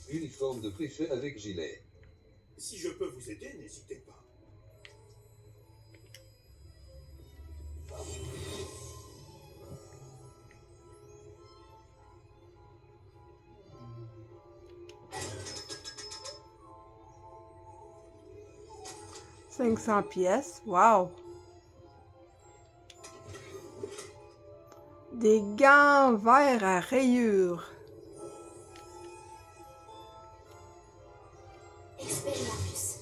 Uniforme de préfet avec gilet. Si je peux vous aider, n'hésitez pas. « 500 pièces, wow! Des gants verts à rayures. Expelliarmus.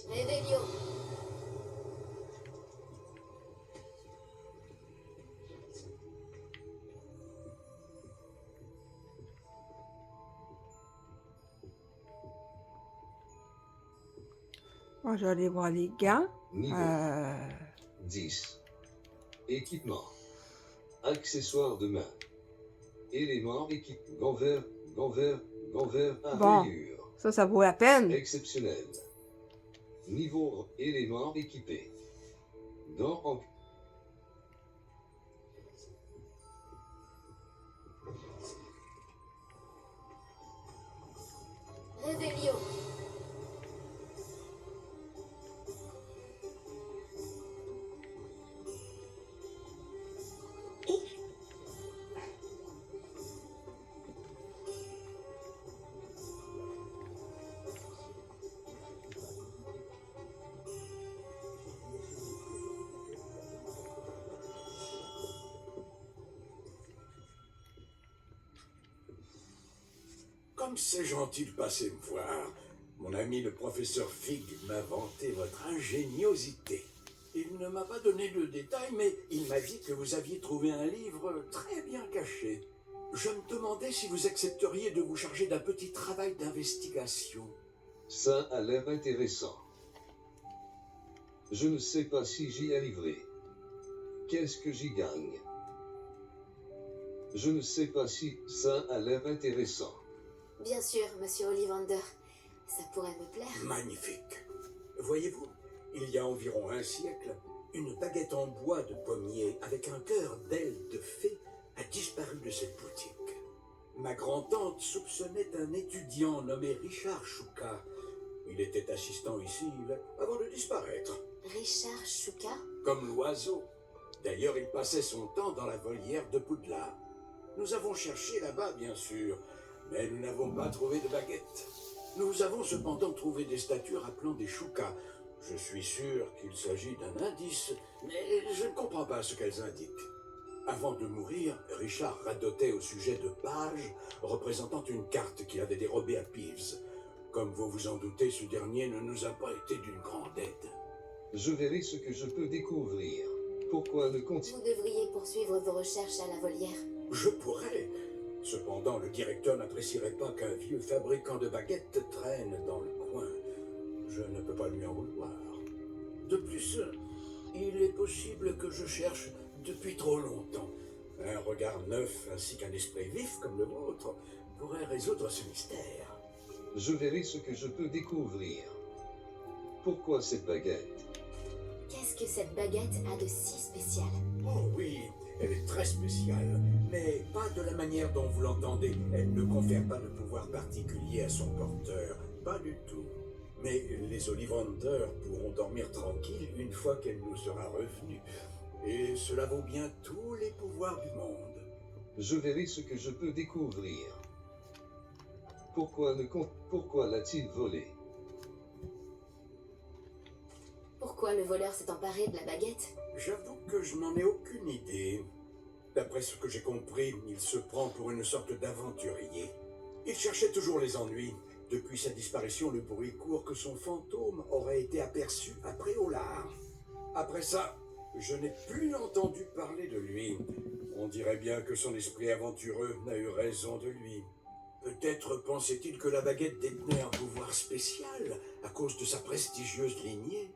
Revelio. Moi, je vais aller voir les gants. Niveau 10. Équipement. Accessoires de main. Éléments équipés. Gants verts à Bon. rayures. Ça vaut la peine. Exceptionnel. Niveau éléments équipés. Gants en... Revelio. Comme c'est gentil de passer me voir, mon ami le professeur Fig m'a vanté votre ingéniosité. Il ne m'a pas donné de détails, mais il m'a dit que vous aviez trouvé un livre très bien caché. Je me demandais si vous accepteriez de vous charger d'un petit travail d'investigation. Ça a l'air intéressant. Je ne sais pas si j'y arriverai. Qu'est-ce que j'y gagne? Je ne sais pas si ça a l'air intéressant. Bien sûr, monsieur Ollivander. Ça pourrait me plaire. Magnifique. Voyez-vous, il y a environ un siècle, une baguette en bois de pommier avec un cœur d'aile de fée a disparu de cette boutique. Ma grand-tante soupçonnait un étudiant nommé Richard Chouka. Il était assistant ici avant de disparaître. Richard Chouka? Comme l'oiseau. D'ailleurs, il passait son temps dans la volière de Poudlard. Nous avons cherché là-bas, bien sûr, mais nous n'avons pas trouvé de baguette. Nous avons cependant trouvé des statues rappelant des Choukas. Je suis sûr qu'il s'agit d'un indice, mais je ne comprends pas ce qu'elles indiquent. Avant de mourir, Richard radotait au sujet de pages représentant une carte qu'il avait dérobée à Peeves. Comme vous vous en doutez, ce dernier ne nous a pas été d'une grande aide. Je verrai ce que je peux découvrir. Pourquoi ne Vous continuer? devriez poursuivre vos recherches à la volière. Je pourrais, Cependant, le directeur n'apprécierait pas qu'un vieux fabricant de baguettes traîne dans le coin. Je ne peux pas lui en vouloir. De plus, il est possible que je cherche depuis trop longtemps. Un regard neuf ainsi qu'un esprit vif comme le vôtre pourrait résoudre ce mystère. Je verrai ce que je peux découvrir. Pourquoi cette baguette? Qu'est-ce que cette baguette a de si spécial? Oh oui, elle est très spéciale, mais pas de la manière dont vous l'entendez. Elle ne confère pas de pouvoir particulier à son porteur, pas du tout. Mais les Ollivanders pourront dormir tranquilles une fois qu'elle nous sera revenue. Et cela vaut bien tous les pouvoirs du monde. Je verrai ce que je peux découvrir. Pourquoi l'a-t-il volé? Pourquoi le voleur s'est emparé de la baguette? J'avoue que je n'en ai aucune idée. D'après ce que j'ai compris, il se prend pour une sorte d'aventurier. Il cherchait toujours les ennuis. Depuis sa disparition, le bruit court que son fantôme aurait été aperçu à Préolard. Après ça, je n'ai plus entendu parler de lui. On dirait bien que son esprit aventureux n'a eu raison de lui. Peut-être pensait-il que la baguette détenait un pouvoir spécial à cause de sa prestigieuse lignée.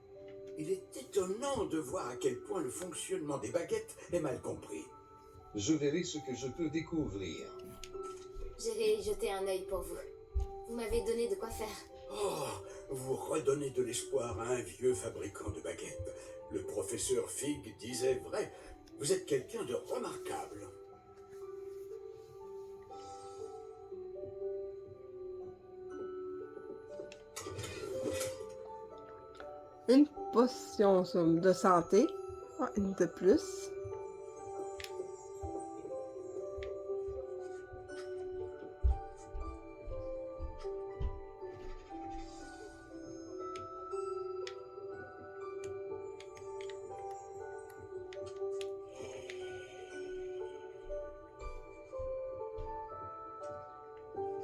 Il est étonnant de voir à quel point le fonctionnement des baguettes est mal compris. Je verrai ce que je peux découvrir. J'irai y jeter un œil pour vous. Vous m'avez donné de quoi faire. Oh, vous redonnez de l'espoir à un vieux fabricant de baguettes. Le professeur Fig disait vrai. Vous êtes quelqu'un de remarquable. Une potion de santé. Ah, une de plus.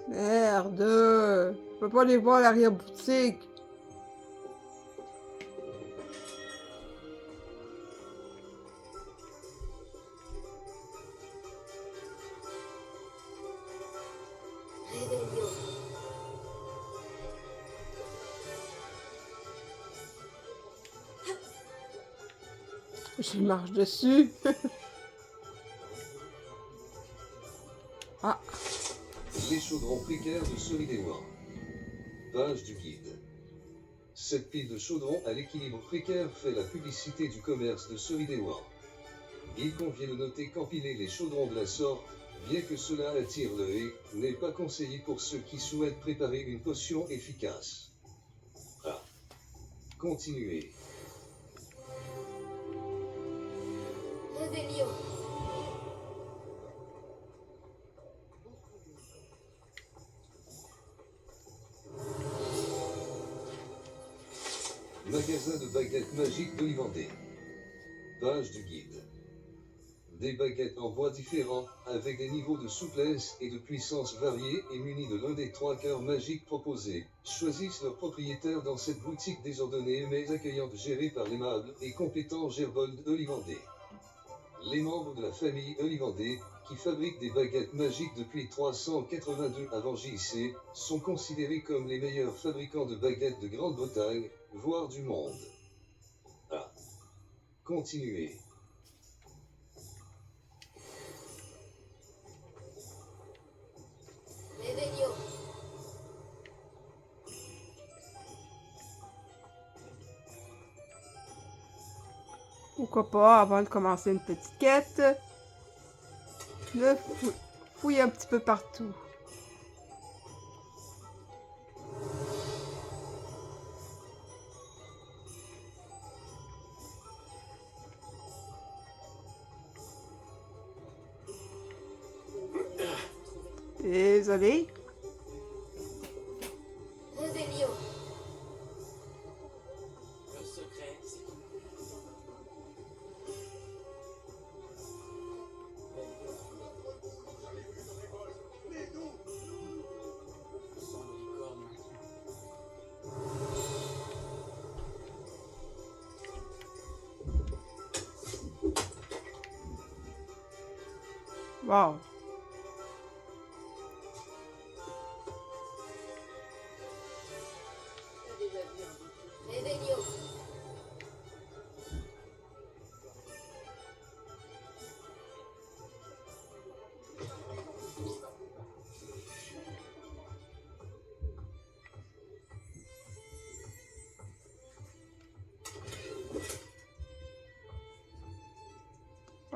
Merde! Je peux pas les voir à l'arrière-boutique. Réveillon. Je marche dessus. Ah, Les chaudrons précaires de Solidéwan. Page du guide. Cette pile de chaudrons à l'équilibre précaire fait la publicité du commerce de Solidéwan. Il convient de noter qu'empiler les chaudrons de la sorte, bien que cela attire l'œil, n'est pas conseillé pour ceux qui souhaitent préparer une potion efficace. Ah. Continuez. Réveillon. Magasin de baguettes magiques d'Olivandé. Page du guide. Des baguettes en bois différents, avec des niveaux de souplesse et de puissance variés et munies de l'un des 3 cœurs magiques proposés, choisissent leur propriétaire dans cette boutique désordonnée mais accueillante gérée par l'aimable et compétent Gerbold Olivandé. Les membres de la famille Olivandé, qui fabriquent des baguettes magiques depuis 382 avant JC, sont considérés comme les meilleurs fabricants de baguettes de Grande-Bretagne, voire du monde. Ah. Continuez. Réveillon. pourquoi pas, avant de commencer une petite quête, de fouiller un petit peu partout. Désolé. Réveillon. Le secret, c'est tout. Sans le licorne. Wow.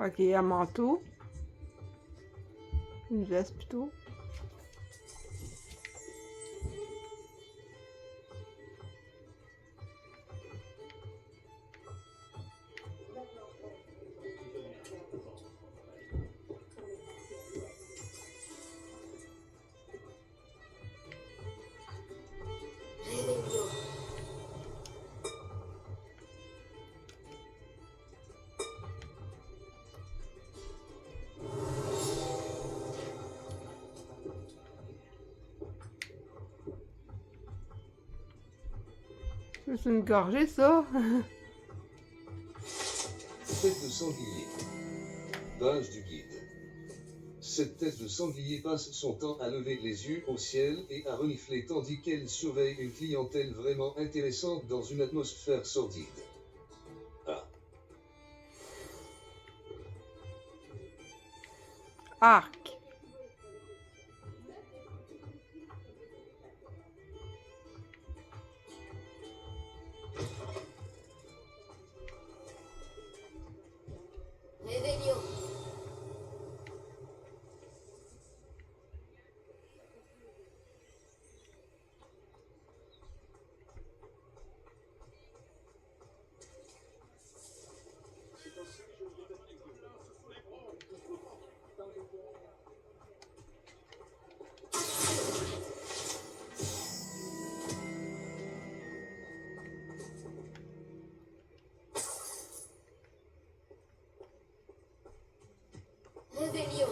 Ok, un manteau. Une veste plutôt. Réveillon. C'est une gorgée, ça. Tête de sanglier. Page du guide. Cette tête de sanglier passe son temps à lever les yeux au ciel et à renifler tandis qu'elle surveille une clientèle vraiment intéressante dans une atmosphère sordide. Ah, Arc. Réveillon. Réveillon.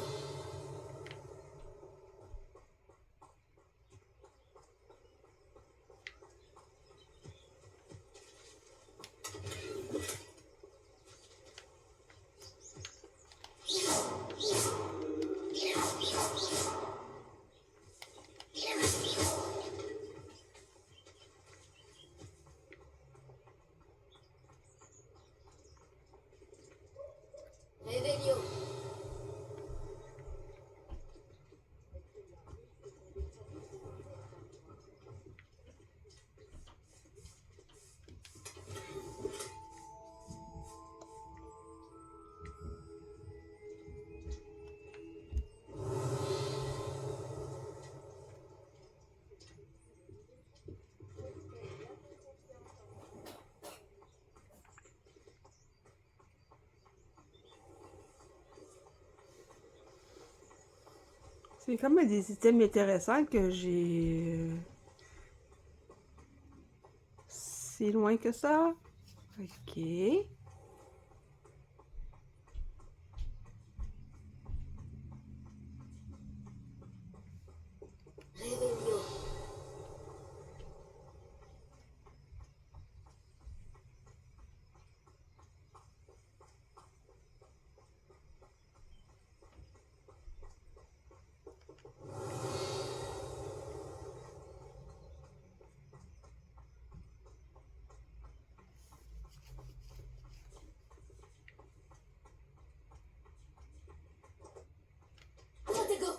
Réveillon. C'est quand même des items intéressants que j'ai... Si loin que ça. Ok. Réveillon. Montego.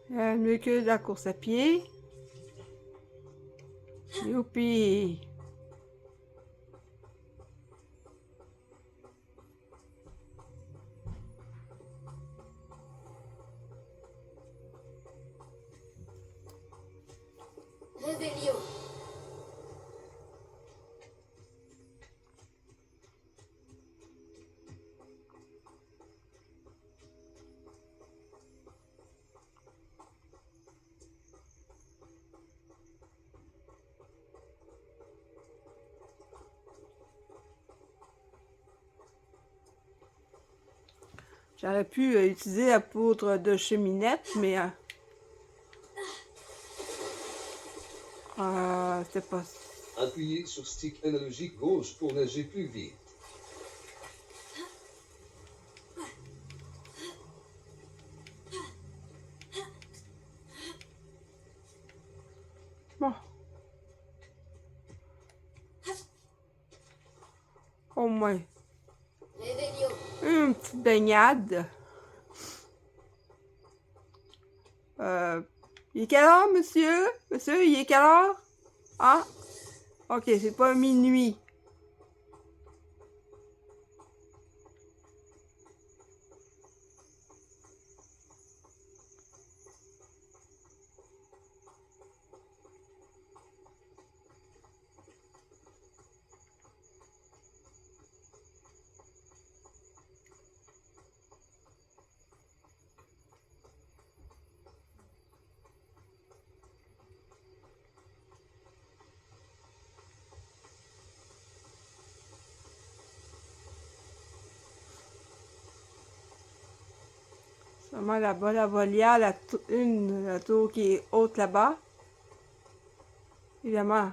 Mieux que la course à pied. Youpi! Réveillon. J'aurais pu utiliser la poudre de cheminette, mais c'était pas... appuyez sur stick analogique gauche pour nager plus vite. Bon, Au moins. Réveillon. Une petite baignade. Il est quelle heure, monsieur? Monsieur, il est quelle heure? Ah, ok, c'est pas minuit. Sûrement là-bas, la volière, la tour qui est haute là-bas. Évidemment,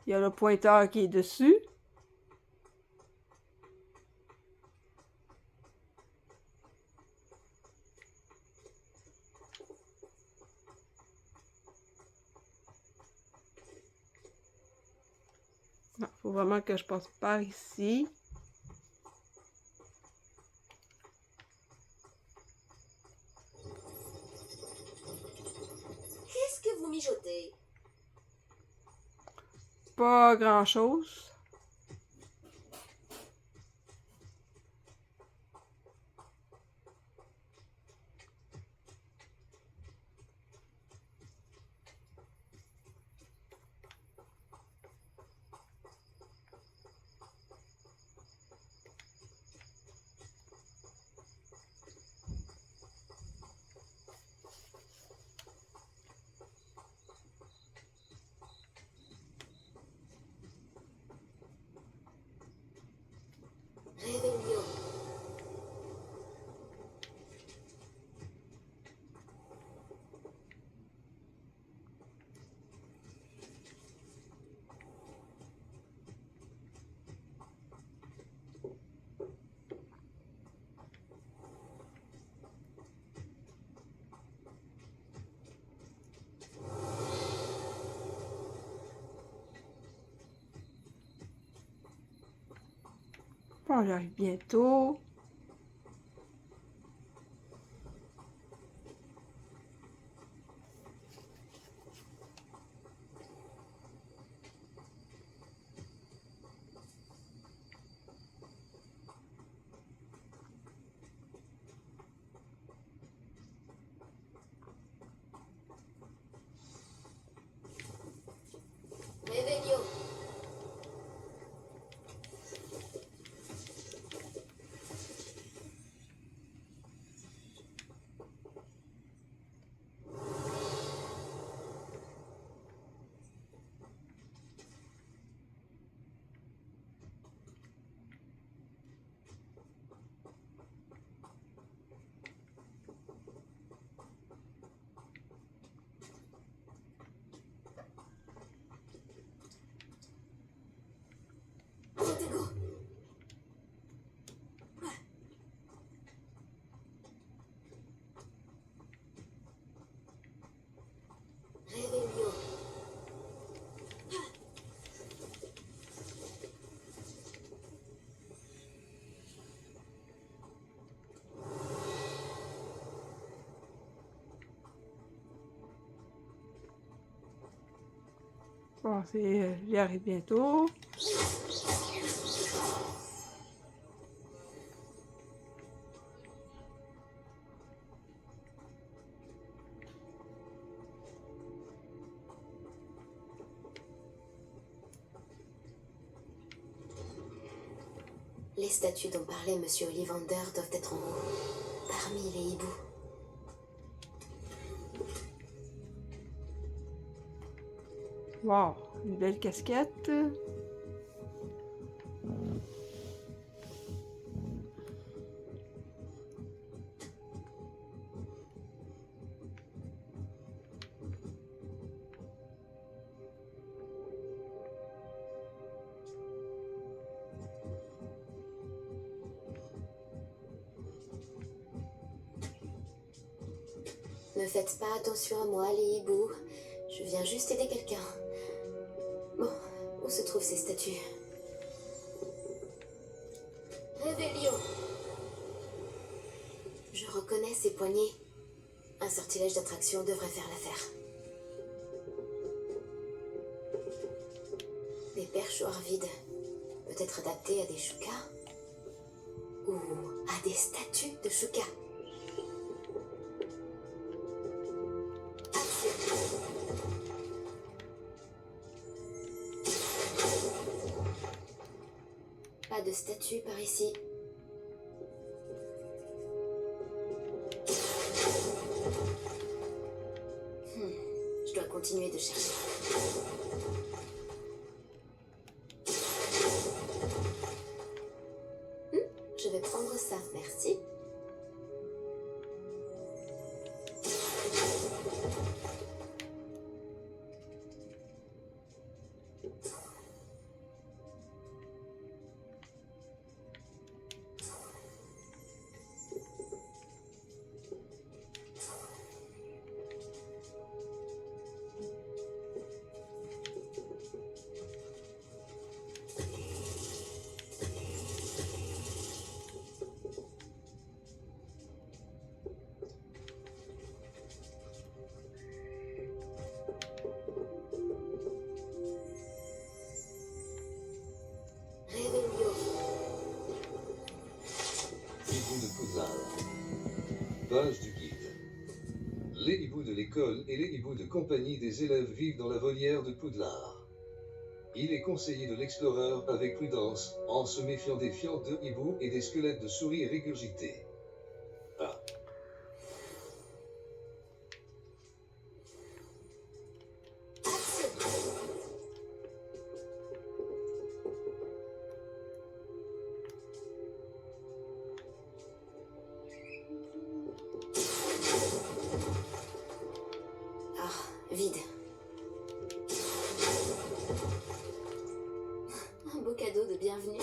il y a le pointeur qui est dessus. Non, faut vraiment que je passe par ici. Qu'est-ce que vous mijotez? Pas grand-chose. Réveillon. Bon, j'arrive bientôt. Réveillon. Protego. Réveillon. Bon, j'y arrive bientôt. Les statues dont parlait Monsieur Ollivander doivent être en haut, parmi les hiboux. Wow, une belle casquette. Ne faites pas attention à moi, les hiboux. Je viens juste aider quelqu'un. Bon, où se trouvent ces statues? Révélio. Je reconnais ces poignées. Un sortilège d'attraction devrait faire l'affaire. Des perchoirs vides, peut-être adaptés à des Shuka ou à des statues de Shuka. Pas de statue par ici. Je dois continuer de chercher. Je vais prendre ça, merci. Révélio. Hibou de Poudlard. Page du guide. Les hiboux de l'école et les hiboux de compagnie des élèves vivent dans la volière de Poudlard. Il est conseillé de l'explorer avec prudence, en se méfiant des fientes de hiboux et des squelettes de souris régurgités. Ah. Vide. Un beau cadeau de bienvenue.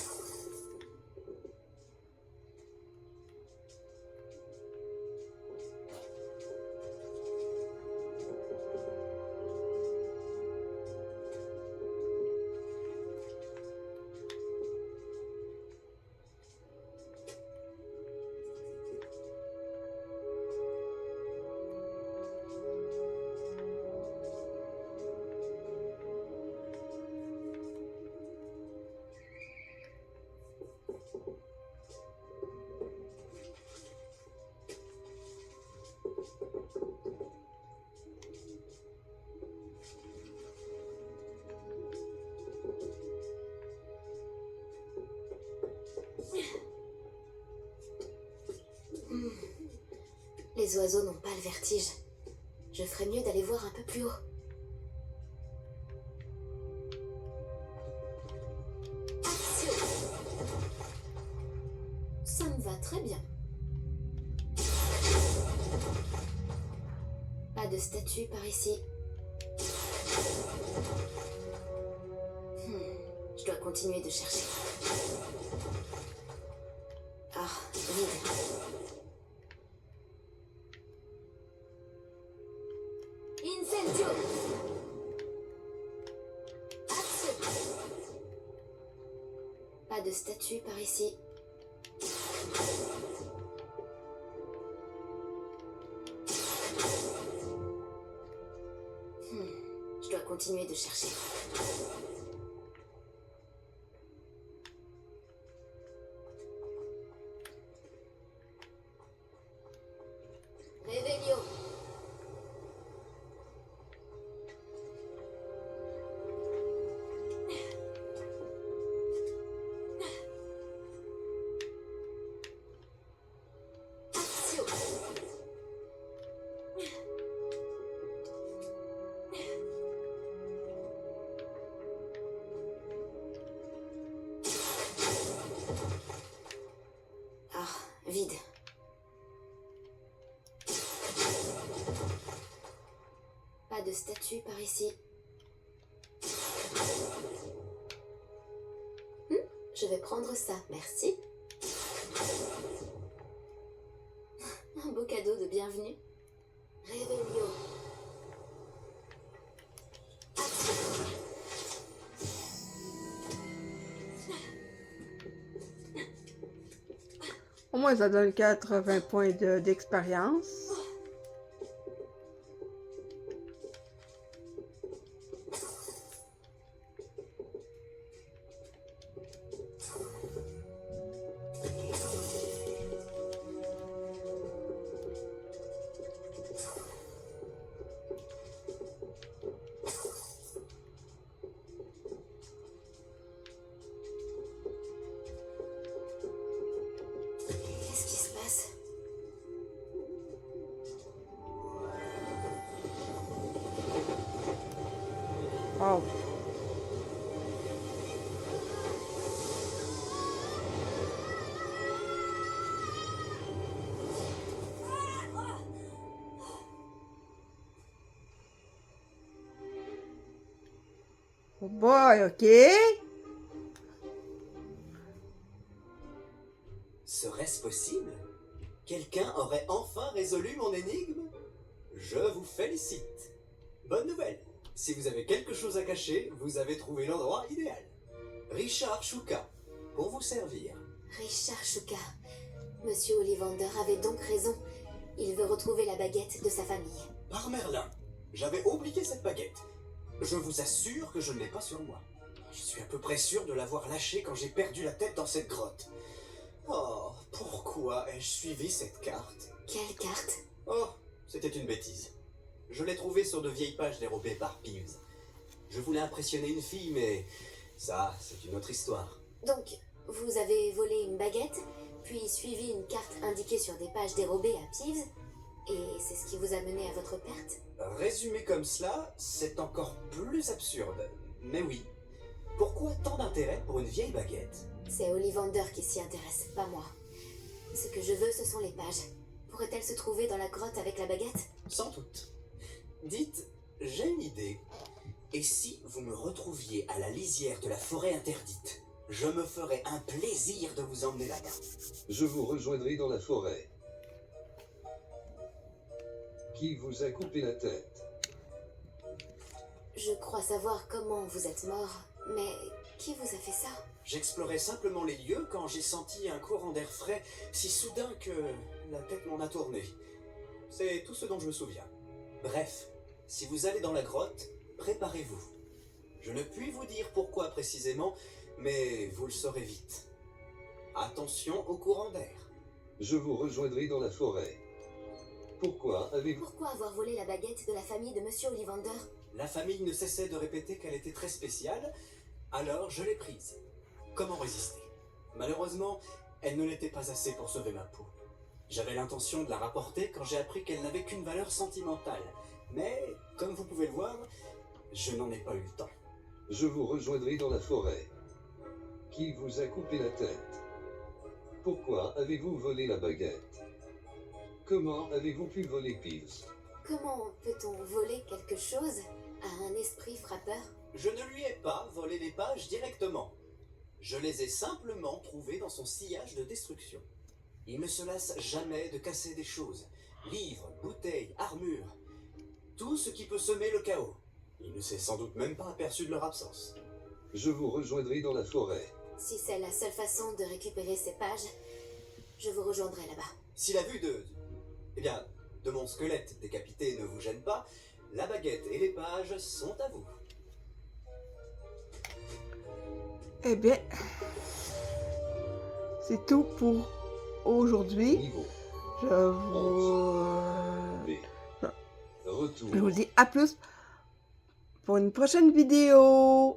Les oiseaux n'ont pas le vertige. Je ferais mieux d'aller voir un peu plus haut. Action! Ça me va très bien. Pas de statue par ici. Je dois continuer de chercher. Ah, vide. Incendio! Action! Pas de statue par ici. Je dois continuer de chercher. Révélio! Vide. Pas de statue par ici. Je vais prendre ça, merci. Un beau cadeau de bienvenue. Révélio. moins, ça donne 80 points d'expérience. Qu'est-ce qui se passe? Wow. Oh boy, ok. Serait-ce possible? Quelqu'un aurait enfin résolu mon énigme? Je vous félicite. Bonne nouvelle. Si vous avez quelque chose à cacher, vous avez trouvé l'endroit idéal. Richard Shuka, pour vous servir. Richard Shuka. Monsieur Ollivander avait donc raison. Il veut retrouver la baguette de sa famille. Par Merlin, j'avais oublié cette baguette. Je vous assure que je ne l'ai pas sur moi. Je suis à peu près sûr de l'avoir lâchée quand j'ai perdu la tête dans cette grotte. Oh, pourquoi ai-je suivi cette carte? Quelle carte? Oh, c'était une bêtise. Je l'ai trouvée sur de vieilles pages dérobées par Peeves. Je voulais impressionner une fille, mais ça, c'est une autre histoire. Donc, vous avez volé une baguette, puis suivi une carte indiquée sur des pages dérobées à Peeves, et c'est ce qui vous a mené à votre perte? Résumé comme cela, c'est encore plus absurde. Mais oui. Pourquoi tant d'intérêt pour une vieille baguette? C'est Ollivander qui s'y intéresse, pas moi. Ce que je veux, ce sont les pages. Pourrait-elle se trouver dans la grotte avec la baguette? Sans doute. Dites, j'ai une idée. Et si vous me retrouviez à la lisière de la forêt interdite? Je me ferais un plaisir de vous emmener là-bas. Je vous rejoindrai dans la forêt. Qui vous a coupé la tête? Je crois savoir comment vous êtes mort, mais qui vous a fait ça? J'explorais simplement les lieux quand j'ai senti un courant d'air frais si soudain que la tête m'en a tourné. C'est tout ce dont je me souviens. Bref, si vous allez dans la grotte, préparez-vous. Je ne puis vous dire pourquoi précisément, mais vous le saurez vite. Attention au courant d'air. Je vous rejoindrai dans la forêt. Pourquoi avez-vous... Pourquoi avoir volé la baguette de la famille de Monsieur Ollivander? La famille ne cessait de répéter qu'elle était très spéciale, alors je l'ai prise. Comment résister? Malheureusement, elle ne l'était pas assez pour sauver ma peau. J'avais l'intention de la rapporter quand j'ai appris qu'elle n'avait qu'une valeur sentimentale. Mais, comme vous pouvez le voir, je n'en ai pas eu le temps. Je vous rejoindrai dans la forêt. Qui vous a coupé la tête? Pourquoi avez-vous volé la baguette? Comment avez-vous pu voler Peeves? Comment peut-on voler quelque chose à un esprit frappeur? Je ne lui ai pas volé les pages directement. Je les ai simplement trouvées dans son sillage de destruction. Il ne se lasse jamais de casser des choses. Livres, bouteilles, armures. Tout ce qui peut semer le chaos. Il ne s'est sans doute même pas aperçu de leur absence. Je vous rejoindrai dans la forêt. Si c'est la seule façon de récupérer ces pages, je vous rejoindrai là-bas. Si la vue de mon squelette décapité ne vous gêne pas, la baguette et les pages sont à vous. Eh bien, c'est tout pour aujourd'hui. Niveau Je B. Retour. vous dis à plus pour une prochaine vidéo.